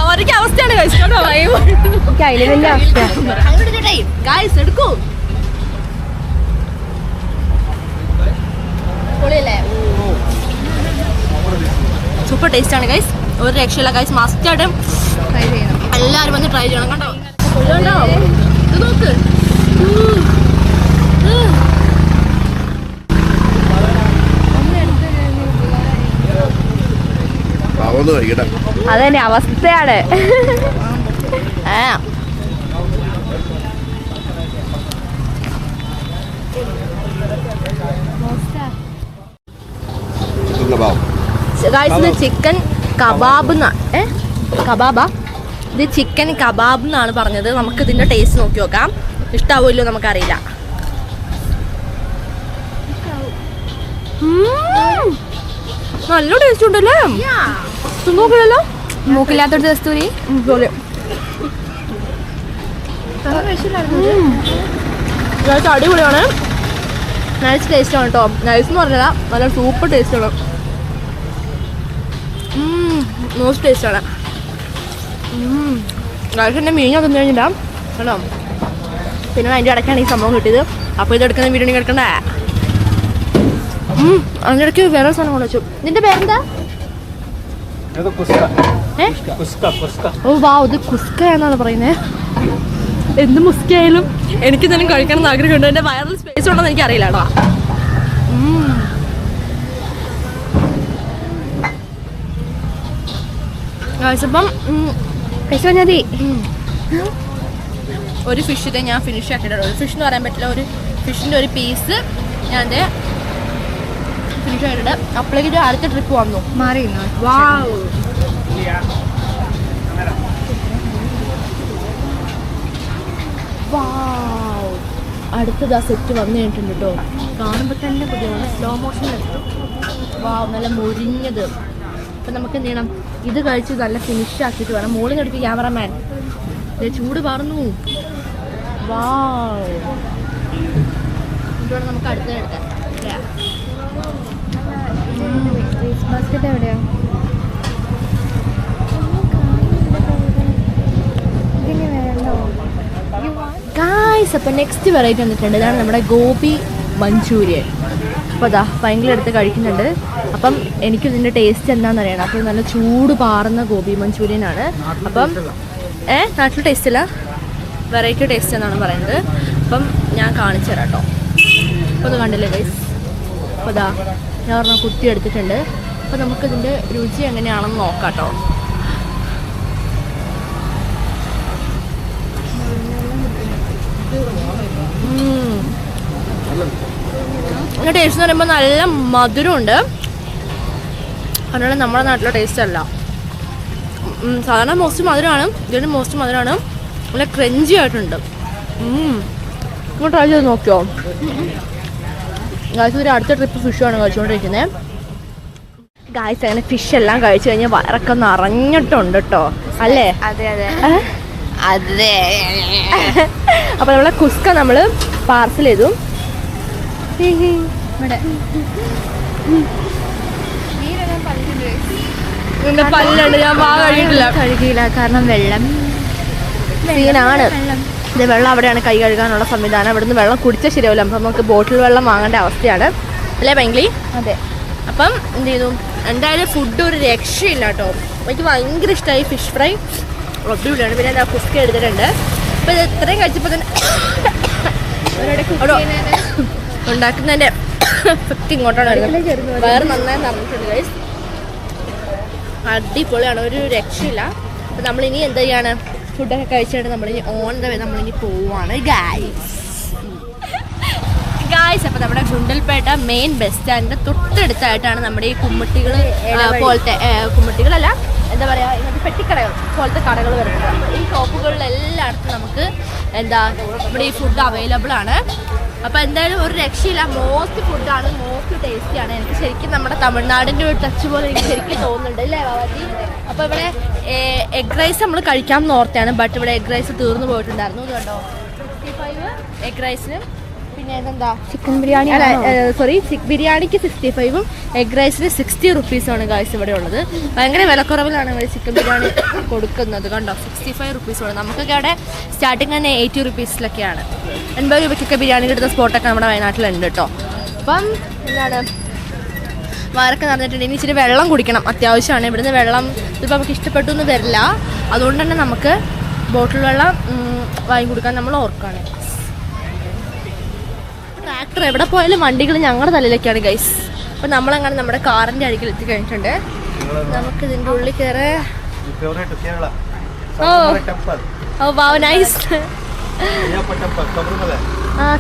അവർക്ക് അവസ്ഥയാണ് കഴിച്ചിട്ടുണ്ടോ? ഗൈസ് എടുക്കൂ. പൊളിയല്ലേ? സൂപ്പർ ടേസ്റ്റ് ആണ് ഗൈസ്, ഒരു രക്ഷയില്ല ഗൈസ്. മസ്റ്റ് ആയിട്ട് ട്രൈ ചെയ്യണം, എല്ലാവരും വന്ന് ട്രൈ ചെയ്യണം കേട്ടോ. ഇത് നോക്ക്. അതന്നെ അവസ്ഥയാണ്. ചിക്കൻ കബാബ് കബാബാ, ഇത് ചിക്കൻ കബാബ് എന്നാണ് പറഞ്ഞത്. നമുക്ക് ഇതിന്റെ ടേസ്റ്റ് നോക്കി നോക്കാം, ഇഷ്ടാവുമല്ലോ നമുക്കറിയില്ല. നല്ല ടേസ്റ്റ് ഉണ്ടല്ലേ, നോക്കില്ലല്ലോ. മൂക്കില്ലാത്തൊരു ദസ്തൂരി അടിപൊളിയാണ്, നൈസ് ടേസ്റ്റ് ആണ് കേട്ടോ. നൈസ് എന്ന് പറഞ്ഞാൽ നല്ല സൂപ്പർ ടേസ്റ്റ് ആണ്, മോസ്റ്റ് ടേസ്റ്റ് ആണ്. ഗൈസിൻ്റെ മീൻ തിന്നു കഴിഞ്ഞിട്ടാ കേട്ടോ. പിന്നെ അതിൻ്റെ ഇടയ്ക്കാണ് ഈ സംഭവം കിട്ടിയത്. അപ്പോൾ ഇതെടുക്കുന്ന വീഡിയോ എടുക്കണ്ടേ. അതിൻ്റെ ഇടയ്ക്ക് വേറെ സാധനം കൊണ്ട് വെച്ചു. ഇതിൻ്റെ പേരെന്താ? ഓ വാ, ഇത് കുസ്ക എന്നാണ് പറയുന്നത്. എന്ത് മുസ്കയായാലും എനിക്ക് തന്നെ കഴിക്കണം എന്ന് ആഗ്രഹമുണ്ട്. എൻ്റെ വയറിൽ സ്പേസ് ഉണ്ടെന്ന് എനിക്കറിയില്ല കേട്ടോ. അപ്പം മതി. ഒരു ഫിഷിൻ്റെ ഞാൻ ഫിനിഷ് ആക്കിയിട്ടുണ്ട്. ഒരു ഫിഷ് എന്ന് പറയാൻ പറ്റില്ല, ഒരു ഫിഷിൻ്റെ ഒരു പീസ് ഞാൻ ഫിനിഷ് ആയിട്ടുണ്ട്. അപ്പോഴേക്കും അടുത്ത ട്രിപ്പ് വന്നു. മാറിയിരുന്നോ? വാവ്, അടുത്തത് ആ സെറ്റ് വന്നു കഴിഞ്ഞിട്ടുണ്ട് കേട്ടോ. കാണുമ്പോൾ തന്നെ പുതിയ സ്ലോ മോഷനിലെടുത്തു. വാവ്, നല്ല മുരിഞ്ഞത്. അപ്പം നമുക്ക് എന്ത് ചെയ്യണം, ഇത് കഴിച്ച് നല്ല ഫിനിഷ് ആക്കിയിട്ട് വേണം മോളിൽ നിന്ന് എടുക്കുക. ക്യാമറമാൻ ചൂട് പറഞ്ഞു. വാവ്, ഇതുകൊണ്ട് നമുക്ക് അടുത്തത് എടുക്കാം. ബാസ്ക്കറ്റ് എവിടെയാ? ഗായ്സ്, അപ്പം നെക്സ്റ്റ് വെറൈറ്റി വന്നിട്ടുണ്ട്. ഇതാണ് നമ്മുടെ ഗോബി മഞ്ചൂരിയൻ. അപ്പോൾ അതാ ഭയങ്കര എടുത്ത് കഴിക്കുന്നുണ്ട്. അപ്പം എനിക്കിതിൻ്റെ ടേസ്റ്റ് എന്താണെന്ന് അറിയണം. അപ്പോൾ നല്ല ചൂട് പാറുന്ന ഗോബി മഞ്ചൂരിയനാണ്. അപ്പം നാട്ടിൽ ടേസ്റ്റ് ഇല്ല, വെറൈറ്റി ടേസ്റ്റ് എന്നാണ് പറയുന്നത്. അപ്പം ഞാൻ കാണിച്ചു തരാം കേട്ടോ. അപ്പോൾ ഒന്ന് കണ്ടില്ലേ ഗൈസ്? അപ്പോൾ അതാ ഞാൻ പറഞ്ഞ കുത്തി എടുത്തിട്ടുണ്ട്. അപ്പോൾ നമുക്കിതിൻ്റെ രുചി എങ്ങനെയാണെന്ന് നോക്കാം കേട്ടോ. ഇതിൻ്റെ ടേസ്റ്റ് എന്ന് പറയുമ്പോൾ നല്ല മധുരമുണ്ട്. അതുകൊണ്ട് നമ്മുടെ നാട്ടിലെ ടേസ്റ്റ് അല്ല. സാധാരണ മോസ്റ്റ് മധുരമാണ്, ഇതിൻ്റെ മോസ്റ്റ് മധുരമാണ്. നല്ല ക്രഞ്ചി ആയിട്ടുണ്ട്. നിങ്ങൾ ട്രൈ ചെയ്ത് നോക്കിയോ ഗായ്സ്? ഒരു അടുത്ത ട്രിപ്പ് ഫിഷാണ് കഴിച്ചുകൊണ്ടിരിക്കുന്നത്. ഗായ്സ്, അങ്ങനെ ഫിഷ് എല്ലാം കഴിച്ചു കഴിഞ്ഞാൽ വയറൊക്കെ നിറഞ്ഞിട്ടുണ്ട് കേട്ടോ, അല്ലേ? അതെ അതെ അതെ. അപ്പോൾ നമ്മളെ കുസ്ക നമ്മൾ പാർസൽ ചെയ്തു. എൻ്റെ പല്ലുണ്ട്, ഞാൻ കഴുകിയില്ല കാരണം വെള്ളം സീനാണ്. ഇത് വെള്ളം അവിടെയാണ് കൈ കഴുകാനുള്ള സംവിധാനം. ഇവിടുന്ന് വെള്ളം കുടിച്ചാൽ ശരിയാവില്ല. അപ്പം നമുക്ക് ബോട്ടിൽ വെള്ളം വാങ്ങേണ്ട അവസ്ഥയാണ്, അല്ലേ ഭയങ്കര? അതെ. അപ്പം എന്ത് ചെയ്തു, എന്തായാലും ഫുഡ് ഒരു രക്ഷയില്ല കേട്ടോ. എനിക്ക് ഭയങ്കര ഇഷ്ടമായി ഫിഷ് ഫ്രൈ, അടിപൊളിയാണ്. പിന്നെ എന്താ കുസ്ക എടുത്തിട്ടുണ്ട്. അപ്പോൾ ഇത് ഇത്രയും കഴിച്ചപ്പോൾ തന്നെ ഉണ്ടാക്കുന്നതിൻ്റെ എഫക്റ്റ് ഇങ്ങോട്ടാണ് വരുന്നത്. വേറെ നന്നായി നടന്നിട്ടുണ്ട് ഗൈസ്, അടിപൊളിയാണ്, ഒരു രക്ഷയില്ല. അപ്പം നമ്മളിനി എന്താ ചെയ്യാണ്, ഫുഡൊക്കെ കഴിച്ചിട്ട് നമ്മളിനി ഓൺ ദ വേ നമ്മളിനി പോവാണ് ഗായ്സ്. അപ്പോൾ നമ്മുടെ ഗുണ്ടൽപേട്ട മെയിൻ ബസ് സ്റ്റാൻഡിൻ്റെ തൊട്ടടുത്തായിട്ടാണ് നമ്മുടെ ഈ കുമ്മിട്ടികൾ പോലത്തെ, കുമ്മിട്ടികളല്ല എന്താ പറയുക, ഇങ്ങനത്തെ പെട്ടിക്കടകൾ പോലത്തെ കടകൾ വരുന്നത്. ഈ ഷോപ്പുകളിലെല്ലായിടത്തും നമുക്ക് എന്താ നമ്മുടെ ഈ ഫുഡ് അവൈലബിൾ ആണ്. അപ്പോൾ എന്തായാലും ഒരു രക്ഷയില്ല, മോസ്റ്റ് ഫുഡാണ്, മോസ്റ്റ് ടേസ്റ്റിയാണ്. എനിക്ക് ശരിക്കും നമ്മുടെ തമിഴ്നാടിൻ്റെ ഒരു ടച്ച് പോലെ എനിക്ക് ശരിക്കും തോന്നുന്നുണ്ട്, അല്ലേ ബാബാജി? അപ്പോൾ ഇവിടെ എഗ് റൈസ് നമ്മൾ കഴിക്കാമെന്ന് ഓർത്താണ്, ബട്ട് ഇവിടെ എഗ് റൈസ് തീർന്നു പോയിട്ടുണ്ടായിരുന്നു. ഇത് കണ്ടോ, 65 എഗ് റൈസിന്. പിന്നെ ഇതെന്താ, ചിക്കൻ ബിരിയാണി. അല്ല സോറി, ബിരിയാണിക്ക് 65ഉം എഗ് റൈസിന് 60 റുപ്പീസാണ് ഗായ്സ് ഇവിടെ ഉള്ളത്. ഭയങ്കര വിലക്കുറവിലാണ് ഇവിടെ ചിക്കൻ ബിരിയാണി കൊടുക്കുന്നത്. കണ്ടോ, 65 റുപ്പീസാണ്. നമുക്കൊക്കെ അവിടെ സ്റ്റാർട്ടിങ് തന്നെ 80 റുപ്പീസിലൊക്കെയാണ്. 80 രൂപയ്ക്കൊക്കെ ബിരിയാണി കിട്ടുന്ന സ്പോട്ടൊക്കെ നമ്മുടെ വയനാട്ടിലുണ്ട് കേട്ടോ. അപ്പം എന്താണ്, വയറൊക്കെ നടന്നിട്ടുണ്ട്. ഇനി ഇച്ചിരി വെള്ളം കുടിക്കണം, അത്യാവശ്യമാണ്. ഇവിടുന്ന് വെള്ളം ഇതിപ്പോൾ നമുക്ക് ഇഷ്ടപ്പെട്ടു എന്ന് വരില്ല, അതുകൊണ്ട് തന്നെ നമുക്ക് ബോട്ടിൽ വെള്ളം വാങ്ങി കൊടുക്കാൻ നമ്മൾ ഓർക്കാണ്. ട്രാക്ടർ എവിടെ പോയാലും വണ്ടികൾ ഞങ്ങളുടെ തലയിലേക്കാണ് ഗൈസ്. അപ്പോൾ നമ്മളങ്ങനെ നമ്മുടെ കാറിൻ്റെ അരികിൽ എത്തി കഴിഞ്ഞിട്ടുണ്ട്. നമുക്ക് ഇതിൻ്റെ ഉള്ളിൽ കയറി. Oh wow, nice.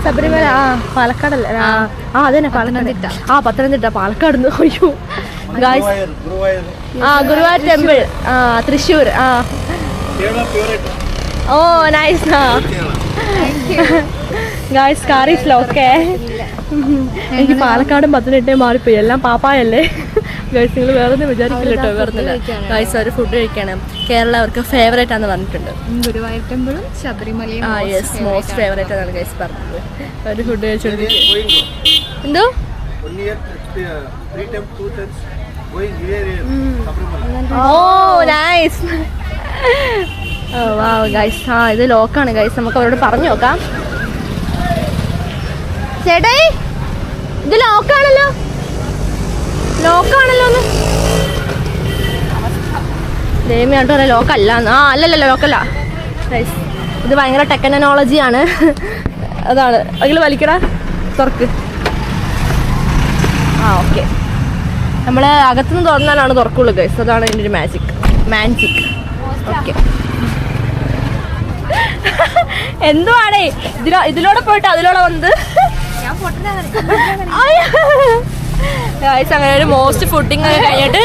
ശബരിമല, പാലക്കാടല്ലേ? അതന്നെ, പത്തനംതിട്ട. പത്തനംതിട്ട, പാലക്കാട്. അയ്യോ guys, Guruvayur temple Thrissur oh nice guys car is locked. എനിക്ക് പാലക്കാടും പത്തനംതിട്ടയും മാറിപ്പോയി, എല്ലാം പാപ്പായല്ലേ ഗൈസ്. നിങ്ങൾ വേറെ ഒന്നും വിചാരിക്കില്ല കേട്ടോ, വേറെ ഗൈസ് ഒരു ഫുഡ് കഴിക്കണം. കേരള അവർക്ക് ഫേവറേറ്റ് ആണെന്ന് പറഞ്ഞിട്ടുണ്ട്. ഗുരുവായൂർ ടെമ്പിളും ശബരിമലയും യെസ് മോസ്റ്റ് ഫേവറേറ്റ് ആണ് ഗൈസ് പറഞ്ഞത്. ഒരു ഫുഡ് കഴിച്ചോണ്ടിരിക്കും. എന്തോ ഓ നൈസ്. വാവ് ഗൈസ്. ഇത് ലോക്കാണ് ഗൈസ്, നമുക്ക് അവരോട് പറഞ്ഞു നോക്കാം. ചേട്ടാ ഇത് ലോക്കാണല്ലോ ഒന്ന് ദേമിയായിട്ട് പറയാം ലോക്കല്ല. അല്ലല്ലോ ലോക്കല്ല ഗൈസ്, ഇത് ഭയങ്കര ടെക്നോളജിയാണ്. അതാണ് അതിൽ വലിക്കടാ തുറക്ക്. ഓക്കെ, നമ്മൾ അകത്തുനിന്ന് തുറന്നാലാണ് തുറക്കുള്ളൂ ഗൈസ്, അതാണ് ഇതിൻ്റെ ഒരു മാജിക്. ഓക്കെ, എന്തുവാണേ ഇതിലൂടെ പോയിട്ട് അതിലൂടെ വന്നത് ഗൈസ്. അങ്ങനെ ഒരു മോസ്റ്റ് ഫുഡിങ് ഒക്കെ കഴിഞ്ഞിട്ട്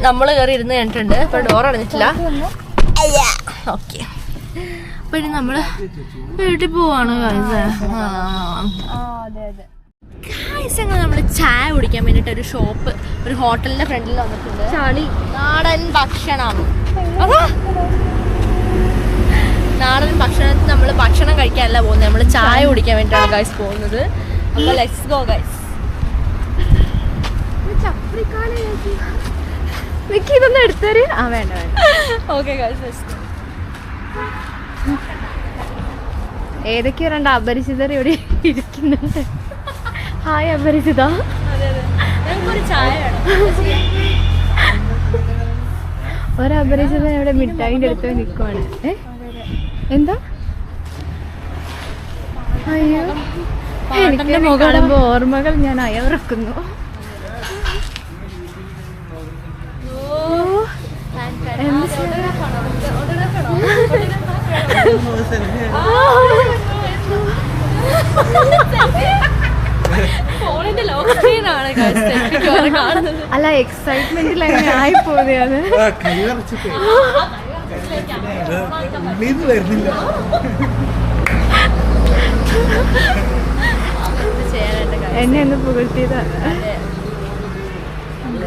നമ്മൾ കയറി ഇരുന്ന് കഴിഞ്ഞിട്ടുണ്ട്. ഇപ്പൊ ഡോർ അടഞ്ഞിട്ടില്ല. ഓക്കെ, അപ്പൊ ഇനി നമ്മള് വീട്ടിൽ പോവാണ് ഗൈസ്. ഗൈസ് അങ്ങനെ നമ്മള് ചായ കുടിക്കാൻ വേണ്ടിട്ട് ഒരു ഷോപ്പ്, ഒരു ഹോട്ടലിന്റെ ഫ്രണ്ടിൽ വന്നിട്ടുണ്ട്. നാടൻ ഭക്ഷണം. നാടൻ ഭക്ഷണത്തിൽ നമ്മൾ ഭക്ഷണം കഴിക്കാനല്ല പോകുന്നത്, നമ്മൾ ചായ കുടിക്കാൻ വേണ്ടിയിട്ടാണ് ഗൈസ് പോകുന്നത്. അപ്പൊ ലെറ്റ്സ് ഗോ ഗൈസ്. ഇതൊന്നും എടുത്തര്. വേണ്ട. Okay guys let's go. ഏതൊക്കെയോ രണ്ട് അപരിചിതർ ഇവിടെ ഇരിക്കുന്നുണ്ട്. ഹായ് അപരിചിത. ഞങ്ങൾക്കൊരു ചായ വേണം. ഒരപരിചിതൻ ഇവിടെ മിഠായിന്റെ അടുത്ത് നിൽക്കുവാണ്. എന്താ? അയ്യോ, എനിക്ക് മുഖം കാണുമ്പോ ഓർമ്മകൾ ഞാൻ അയവിറക്കുന്നു. അല്ല, എക്സൈറ്റ്മെന്റിൽ അങ്ങനെ ആയിപ്പോയത്. എന്നെ ഒന്ന് പുകഴ്ത്തിയതാ.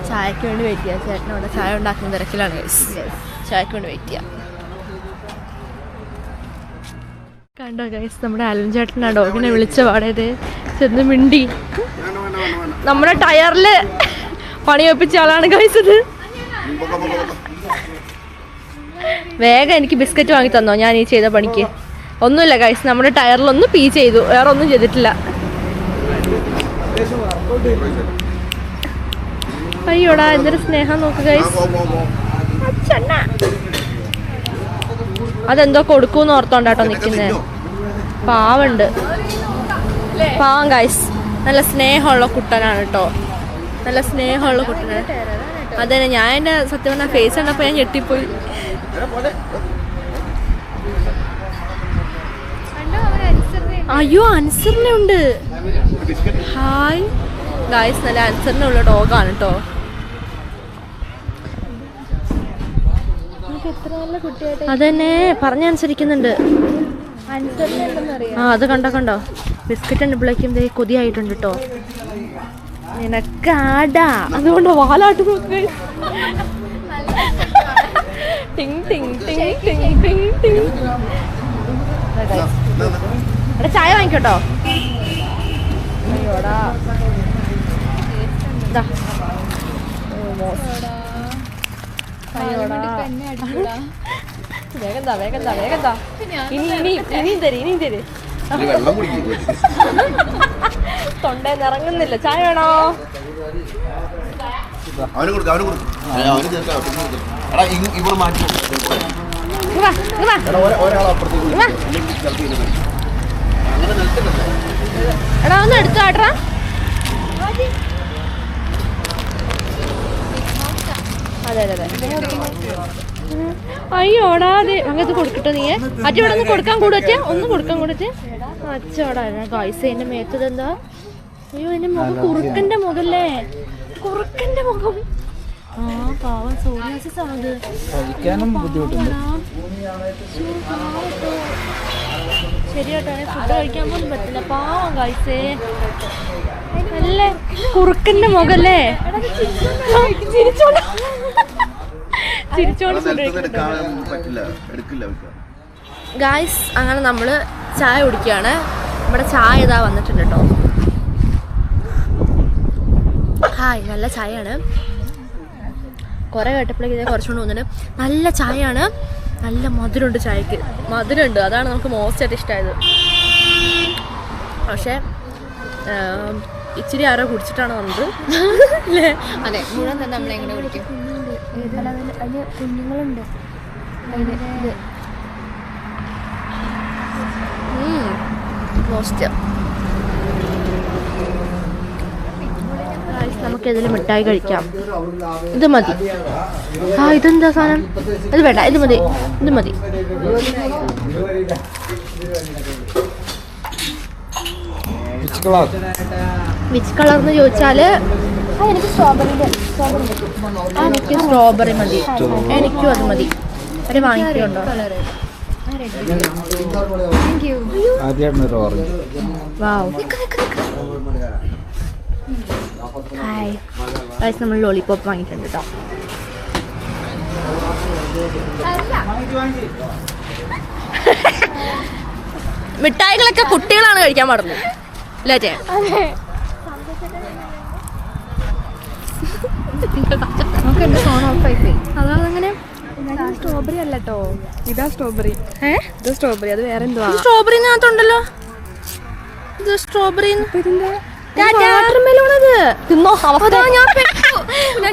ചായക്ക് വേണ്ടി വെയിറ്റ് ചെയ്യാം. ചേട്ടനോട് ചായ ഉണ്ടാക്കുന്ന തിരക്കിലാണ് ഗൈസ്. ചായക്ക് വേണ്ടി വെയിറ്റ് ചെയ്യാം. കണ്ടോ ഗൈസ്, നമ്മുടെ അലൻ ചേട്ടനാ ഡോഗിനെ വിളിച്ച പാടേത് ചെന്ന് മിണ്ടി. നമ്മുടെ ടയറില് പണി വെപ്പിച്ച ആളാണ് ഗൈസ് ഇത്. വേഗം എനിക്ക് ബിസ്ക്കറ്റ് വാങ്ങി തന്നോ ഞാൻ ഈ ചെയ്ത പണിക്ക്. ഒന്നുമില്ല ഗൈസ്, നമ്മുടെ ടയറിലൊന്ന് പീ ചെയ്തു, വേറെ ഒന്നും ചെയ്തിട്ടില്ല. അയ്യോടാ എന്തൊരു സ്നേഹം നോക്ക് ഗൈസ്. അതെന്തോ കൊടുക്കൂന്ന് ഓർത്തോണ്ടാട്ടോ നിക്കുന്നേ. പാവുണ്ട്, പാവം ഗൈസ്. നല്ല സ്നേഹമുള്ള കുട്ടനാണ് കേട്ടോ, നല്ല സ്നേഹമുള്ള കുട്ടനാണ്. അതന്നെ, ഞാൻ എൻ്റെ സത്യം പറഞ്ഞ ഫേസ് കണ്ടപ്പോൾ ഞാൻ ഞെട്ടിപ്പോയി. അയ്യോ അനുസരണയുണ്ട്. ഹായ് ഗൈസ്, നല്ല അനുസരണയുള്ള ഡോഗാണ് കേട്ടോ. അതന്നെ പറഞ്ഞനുസരിക്കുന്നുണ്ട്. അത് കണ്ടോ ബിസ്ക്കറ്റ് കണ്ടപ്പോഴേക്കും ദേ കൊതിയായിട്ടുണ്ട് കേട്ടോ. നിനക്കാടാ അതുകൊണ്ട് വാലാട്ട് നോക്ക്. ടിങ് ടിങ് ടിങ് ടിങ് ടിങ് ടിങ്. എടാ ചായ വാങ്ങിക്കോട്ടോ. അയ്യോടാ വേഗം ഇനിയും തരും. തൊണ്ടേന്ന് ഇറങ്ങുന്നില്ല. ചായ വേണോ? എടാ ഒന്ന് എടുത്തു കാട്ടാ. അതെ. അയ്യോടാ അതെ അങ്ങനത്തെ കൊടുക്കട്ടോ. നീ അച്ഛവിടെ ഒന്ന് കൊടുക്കാൻ കൂടറ്റേ, ഒന്ന് കൊടുക്കാൻ കൂടറ്റേ. അച്ചോടാ ഗൈസ് എന്റെ മേത്തത് എന്താ? അയ്യോ എന്റെ മുഖം കുറുക്കന്റെ മുഖല്ലേ, കുറുക്കന്റെ മുഖം. പാവം സോറിയാസിസ് ആണത്. കഴിക്കാനും ബുദ്ധിമുട്ടുണ്ട്. ശരിയാട്ടോ, ഫുഡ് കഴിക്കാൻ പോലും പറ്റില്ല. പാവം കഴിച്ചേ. നല്ല കുറുക്കന്റെ മുഖല്ലേ. ചിരിച്ചോണ്ട് ഗായ്സ്, അങ്ങനെ നമ്മള് ചായ കുടിക്കുകയാണ്. നമ്മുടെ ചായ ഇതാ വന്നിട്ടുണ്ട് കേട്ടോ. ഹായ്, നല്ല ചായയാണ്. കുറെ കേട്ടപ്പോഴേക്ക് ഇതേ കുറച്ചുകൊണ്ട് തോന്നുന്നുണ്ട്. നല്ല ചായയാണ്, നല്ല മധുരമുണ്ട്. ചായക്ക് മധുരമുണ്ട്, അതാണ് നമുക്ക് മോസ്റ്റ് ആയിട്ട് ഇഷ്ടമായത്. പക്ഷേ ഇച്ചിരി ആരോ കുടിച്ചിട്ടാണ് വന്നത് അല്ലേ? അതെ, മുഴുവൻ തന്നെ നമ്മളെങ്ങനെ കുടിക്കും. അതിന് കുഞ്ഞുങ്ങളുണ്ട്. മോസ്റ്റ് നമുക്കിതിൽ മിഠായി കഴിക്കാം. ഇത് മതി. ഇതെന്താ സാധനം? ഇത് വേണ്ട, ഇത് മതി, ഇത് മതി. വിച്ച് കളർ എന്ന് ചോദിച്ചാല് എനിക്ക് സ്ട്രോബെറി മതി. എനിക്കും അത് മതി. ഒരു വാങ്ങിക്കുന്നുണ്ടോ? ഹായ് ഗൈസ്, നമ്മൾ ലോലിപോപ്പ് വാങ്ങിയിട്ടുണ്ട് കേട്ടോ. മിഠായികളൊക്കെ കുട്ടികളാണ് കഴിക്കാൻ പാടുന്നത് അല്ലേ ചേ? അതങ്ങനെ സ്ട്രോബെറി അല്ല കേട്ടോ, ഇതാ സ്ട്രോബെറി. ഇത് സ്ട്രോബെറി, അത് വേറെ എന്തോ. സ്ട്രോബെറിനകത്തുണ്ടല്ലോ ഇത്. സ്ട്രോബെറി തിന്നോ?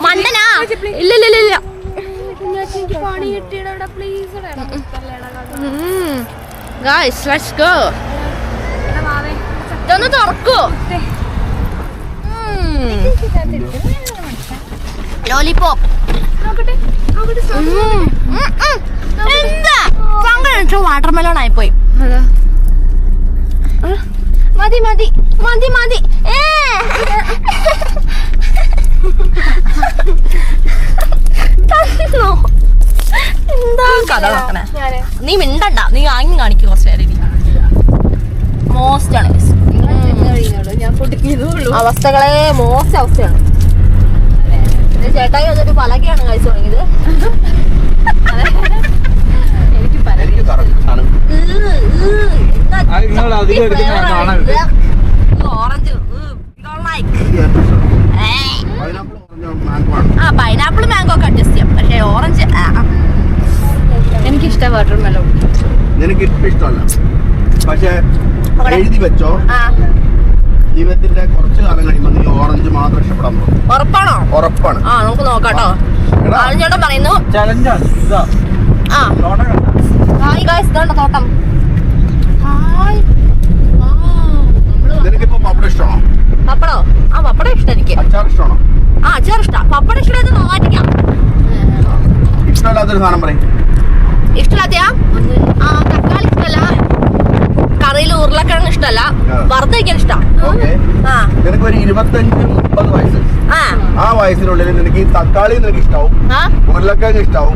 മണ്ടനാ? ഇല്ല ഇല്ല ഇല്ല. Guys, let's go. ഇതൊന്ന് തുറക്കൂ. ലോലിപോപ്പ് എന്താ സങ്കടം? വാട്ടർമെലോൺ ആയിപ്പോയി. മതി മതി മതി മതി. എന്താ കഥ നോക്കണേ? നീ മിണ്ടണ്ട, നീ വാങ്ങി കാണിക്കും കുറച്ച് നേരം. മോസ്റ്റ് ആണ് അവസ്ഥകളെ, മോസ്റ്റ് അവസ്ഥയാണ്. ചേട്ടായി അതൊരു പലകയാണ് കഴിച്ചു തുടങ്ങിയത്. ഓറഞ്ച് പൈനാപ്പിൾ മാംഗോ ഒക്കെ അഡ്ജസ്റ്റ് ചെയ്യാം, പക്ഷെ ഓറഞ്ച് എനിക്കിഷ്ടം. വാട്ടർമെലോൺ നിനക്ക് ഇഷ്ടമല്ല, പക്ഷെ എഴുതി വെച്ചോ, ജീവിതത്തിന്റെ കുറച്ച് കാലം കഴിയുമ്പോൾ നീ ഓറഞ്ച് മാത്രം ഇഷ്ടപ്പെടാൻ പോകും. ഉറപ്പാണോ? ഉറപ്പാണ്. നമുക്ക് നോക്കാട്ടോ. ആളിഞ്ഞോട്ടം പറയുന്നു. ഹായ് ഗൈസ്, ഇതാണ്ട തോട്ടം. ഹായ്. നിനക്കിപ്പോ പപ്പടം ഇഷ്ടമാണോ? പപ്പടോ? പപ്പടം ഇഷ്ടം എനിക്ക്. അച്ചാർ ഇഷ്ടമാണോ? അച്ചാർ ഇഷ്ടം. പപ്പടം ഇഷ്ടമായത് മാറ്റിക്കാം. ഇഷ്ടമല്ലാത്തൊരു സാധനം പറയും. ഇഷ്ടമില്ലാത്തയാ? തക്കാളി ഇഷ്ടമല്ല, കറിയിൽ ഉരുളക്കിഴങ്ങ് ഇഷ്ടമല്ല, വറുത്ത് കഴിക്കാൻ ഇഷ്ടം. നിനക്ക് ഒരു 25-30 വയസ്സ്, ആ വയസ്സിനുള്ളിൽ നിനക്ക് ഈ തക്കാളി നിനക്ക് ഇഷ്ടാവും, ഉരുളക്കിഴങ്ങ് ഇഷ്ടാവും,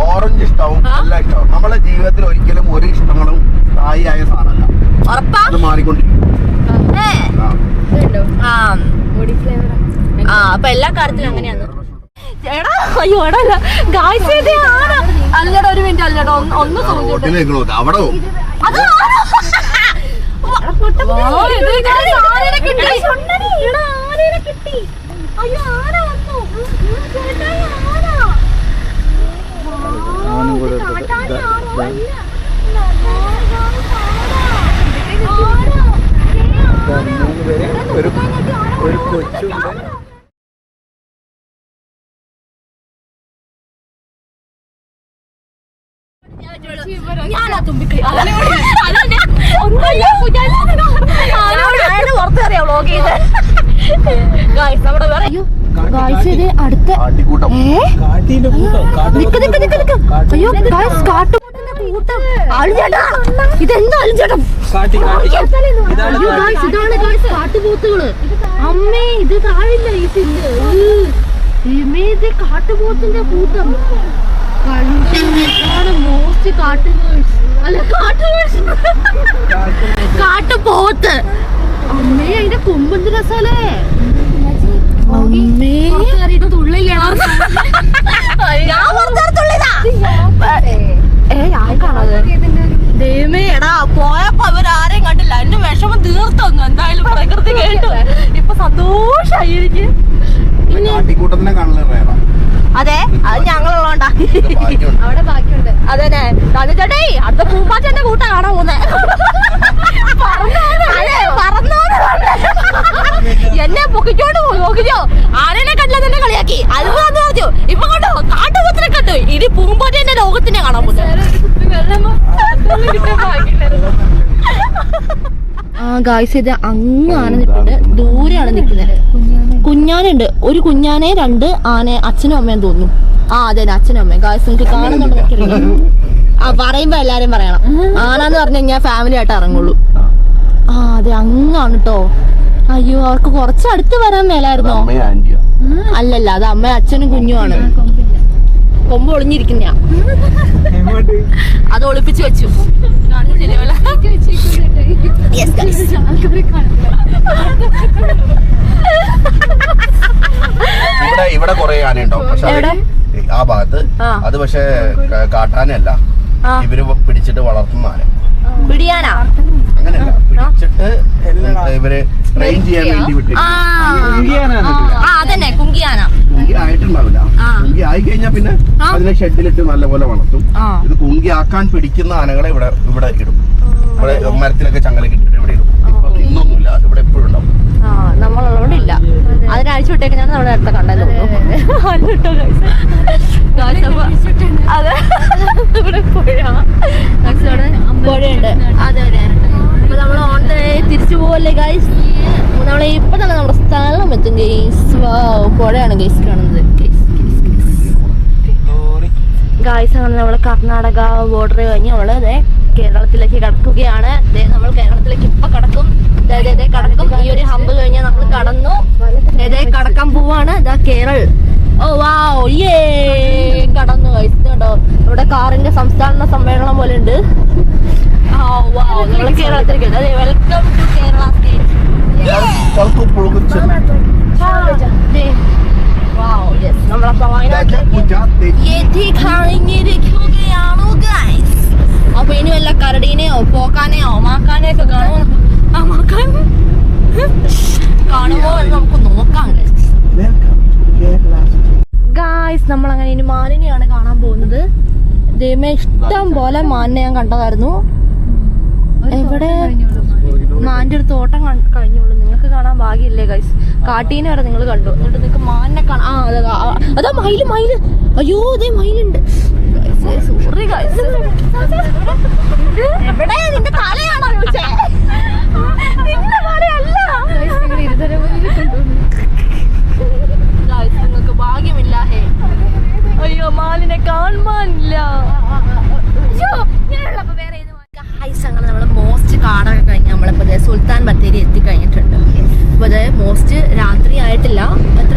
ഓറഞ്ച് ഇഷ്ടാവും, എല്ലാം ഇഷ്ടാവും. നമ്മളെ ജീവിതത്തിൽ ഒരിക്കലും ഒരു ഇഷ്ടങ്ങളും സ്ഥായിയായ സാധനമല്ല. അത് മാറിക്കൊണ്ടിരിക്കും. അപ്പൊ എല്ലാ കാര്യത്തിലും അങ്ങനെയാണ്. എടാ അയ്യോ എടാ ഗായ്സ്, അല്ലടാ ഒരു മിനിറ്റ്, അല്ലടാ ഒന്ന് അവിടെ ഒരു കൊച്ചുണ്ട്. ഞാനാ തുമ്പിക്കൈ പുറത്തറിയാം വ്ളോഗ് ചെയ്ത്. അടുത്ത ഇതെന്താ അലിഞ്ചേട്ടം? ഇതാണ് കാട്ടുപോത്തുകള്. അമ്മേ, ഇത് താഴില്ല ഈ സില്ല്. കാട്ടുപോത്തിന്റെ കൂട്ടം മോസ്റ്റ് കാട്ടുപോത്ത്. അമ്മേ അതിന്റെ കൊമ്പെന്ത് രസാലേ. ദൈവമേ എടാ പോയപ്പോ അവരാരെയും കണ്ടില്ല. എന്റെ വിഷമം തീർത്തൊന്നു എന്തായാലും പ്രകൃതി കേട്ടു. ഇപ്പൊ സന്തോഷായിരിക്കും. കാട്ടിക്കൂട്ടത്തിനെ കാണല് അതെ അത് ഞങ്ങളുള്ളോണ്ടാ. അവിടെ ബാക്കിയുണ്ട്. അതന്നെ ചേട്ടേ അടുത്ത പൂമ്പാറ്റന്റെ കൂട്ടാ കാണാൻ പോന്നെ. എന്നെ പൊക്കിച്ചോണ്ട് നോക്കിച്ചോ. ആനനെ കണ്ടില്ല തന്നെ കളിയാക്കി അത്ഭുതം പറഞ്ഞു. ഇപ്പൊ കണ്ടോ കാട്ടുപോത്തിനെ കണ്ടു. ഇനി പൂമ്പാറ്റന്റെ ലോകത്തിനെ കാണാൻ പോകുന്നത്. ആ ഗായ്സ് ഇത് അങ്ങ് ആന നിൽപ്പുണ്ട്. ദൂരെയാണ് നിൽക്കുന്നത്. കുഞ്ഞാനുണ്ട്. ഒരു കുഞ്ഞാനെ 2 ആന അച്ഛനും അമ്മയും തോന്നുന്നു. ആ അതെ അച്ഛനും അമ്മയും. ഗായ്സ് നിങ്ങൾക്ക് കാണുന്നുണ്ടോ? ആ പറയുമ്പോ എല്ലാരും പറയണം. ആനാന്ന് പറഞ്ഞു കഴിഞ്ഞാൽ ഫാമിലി ആയിട്ട് ഇറങ്ങുള്ളൂ. ആ അതെ അങ്ങാണ് കേട്ടോ. അയ്യോ അവർക്ക് കുറച്ച് അടുത്ത് വരാൻ മേലായിരുന്നോ? അല്ലല്ല അത് അമ്മയും അച്ഛനും കുഞ്ഞുമാണ്. കൊമ്പ് ഒളിഞ്ഞിരിക്കുന്ന അത് ഒളിപ്പിച്ചു വെച്ചു. ഇവിടെ കൊറേ ആനയുണ്ടാവും. പക്ഷെ ആ ഭാഗത്ത് അത് പക്ഷെ കാട്ടാനല്ല, ഇവര് പിടിച്ചിട്ട് വളർത്തുന്ന ആന. പിടിയാനാ? അങ്ങനെയല്ല, പിടിച്ചിട്ട് ഇവര് ട്രെയിൻ ചെയ്യാൻ വേണ്ടി വിട്ടിട്ട്. അതന്നെ കുങ്കിയാന. കുങ്കി ആയിട്ടുണ്ടാവില്ല. കുങ്കി ആയി കഴിഞ്ഞാൽ പിന്നെ അതിനെ ഷെഡിലിട്ട് നല്ലപോലെ വളർത്തും. ഇത് കുങ്കി ആക്കാൻ പിടിക്കുന്ന ആനകളെ ഇവിടെ ഇടും. ഇവിടെ മരത്തിലൊക്കെ ചങ്ങല കിട്ടിട്ട് ഇവിടെ ഇടും. ഇപ്പൊ ഇന്നൊന്നുമില്ല, ഇവിടെ എപ്പോഴും ഉണ്ടാവും. നമ്മളുള്ളതുകൊണ്ടില്ല. അതിനഴിച്ചു വിട്ടേക്ക് ഞാൻ നമ്മുടെ അടുത്ത കണ്ടത്. അതെ ഇവിടെ പുഴയുണ്ട്. അതെ അതെ. അപ്പൊ നമ്മൾ ഓൺ ദ വേ തിരിച്ചു പോവല്ലേ ഗൈസ്. നമ്മളെ ഇപ്പൊ തന്നെ നമ്മുടെ സ്ഥലം എത്തും ഗൈസ്. പുഴയാണ് ഗൈസ് കാണുന്നത്. ഗൈസ് അങ്ങനെ നമ്മള് കർണാടക ബോർഡർ കഴിഞ്ഞ് നമ്മള് അതെ കേരളത്തിലേക്ക് കടക്കുകയാണ്. നമ്മൾ കേരളത്തിലേക്ക് ഇപ്പൊ കടക്കും. കടക്കും. ഈ ഒരു ഹമ്പ് കഴിഞ്ഞാൽ നമ്മൾ കടന്നു. കടക്കാൻ പോവാണ്. ഇതാ കേരൾ. ഓ വാവ് യേ കടന്നു ഗൈസ്. കേട്ടോ ഇവിടെ കാറിന്റെ സംസ്ഥാന സമ്മേളനം പോലെ ഉണ്ട്. നമ്മള് കേരളത്തിലേക്ക്. അതെ വെൽക്കം ടു കേരള സ്റ്റേറ്റ്. നമ്മളപ്പോ അപ്പൊ ഇനി വല്ല കരടീനെയോ പോക്കാനെയോ മാക്കാനെയോ ഒക്കെ കാണുമോ എന്ന് നമുക്ക് നോക്കാം ഗായ്സ്. നമ്മളങ്ങനെ ഇനി മാനിനെയാണ് കാണാൻ പോകുന്നത്. ദൈവമേ ഇഷ്ടം പോലെ മാനിനെ ഞാൻ കണ്ടതായിരുന്നു. എവിടെ മാന്റെ ഒരു തോട്ടം കഴിഞ്ഞോളൂ. നിങ്ങൾക്ക് കാണാൻ ഭാഗ്യമില്ലേ ഗൈസ്. കാട്ടീനെ വരെ നിങ്ങൾ കണ്ടു. എന്നിട്ട് നിങ്ങൾക്ക് മാനിനെ കാണാം. അതാ മയില്. അയ്യോ അതേ മയിലുണ്ട്. Sorry guys. എവിടെ നിന്റെ തലയാണോ ചോദിച്ചേ? നിന്റെ തലയല്ല. നിങ്ങൾക്ക് ഭാഗ്യമില്ല. ഹേ അയ്യോ മാലിനെ കാണാനില്ല. അങ്ങനെ നമ്മള് മോസ്റ്റ് കാടൊക്കെ കഴിഞ്ഞ് നമ്മളിപ്പോ സുൽത്താൻ ബത്തേരി എത്തിക്കഴിഞ്ഞിട്ടുണ്ട്. അപ്പൊ അത് മോസ്റ്റ് രാത്രി ആയിട്ടില്ല. എത്ര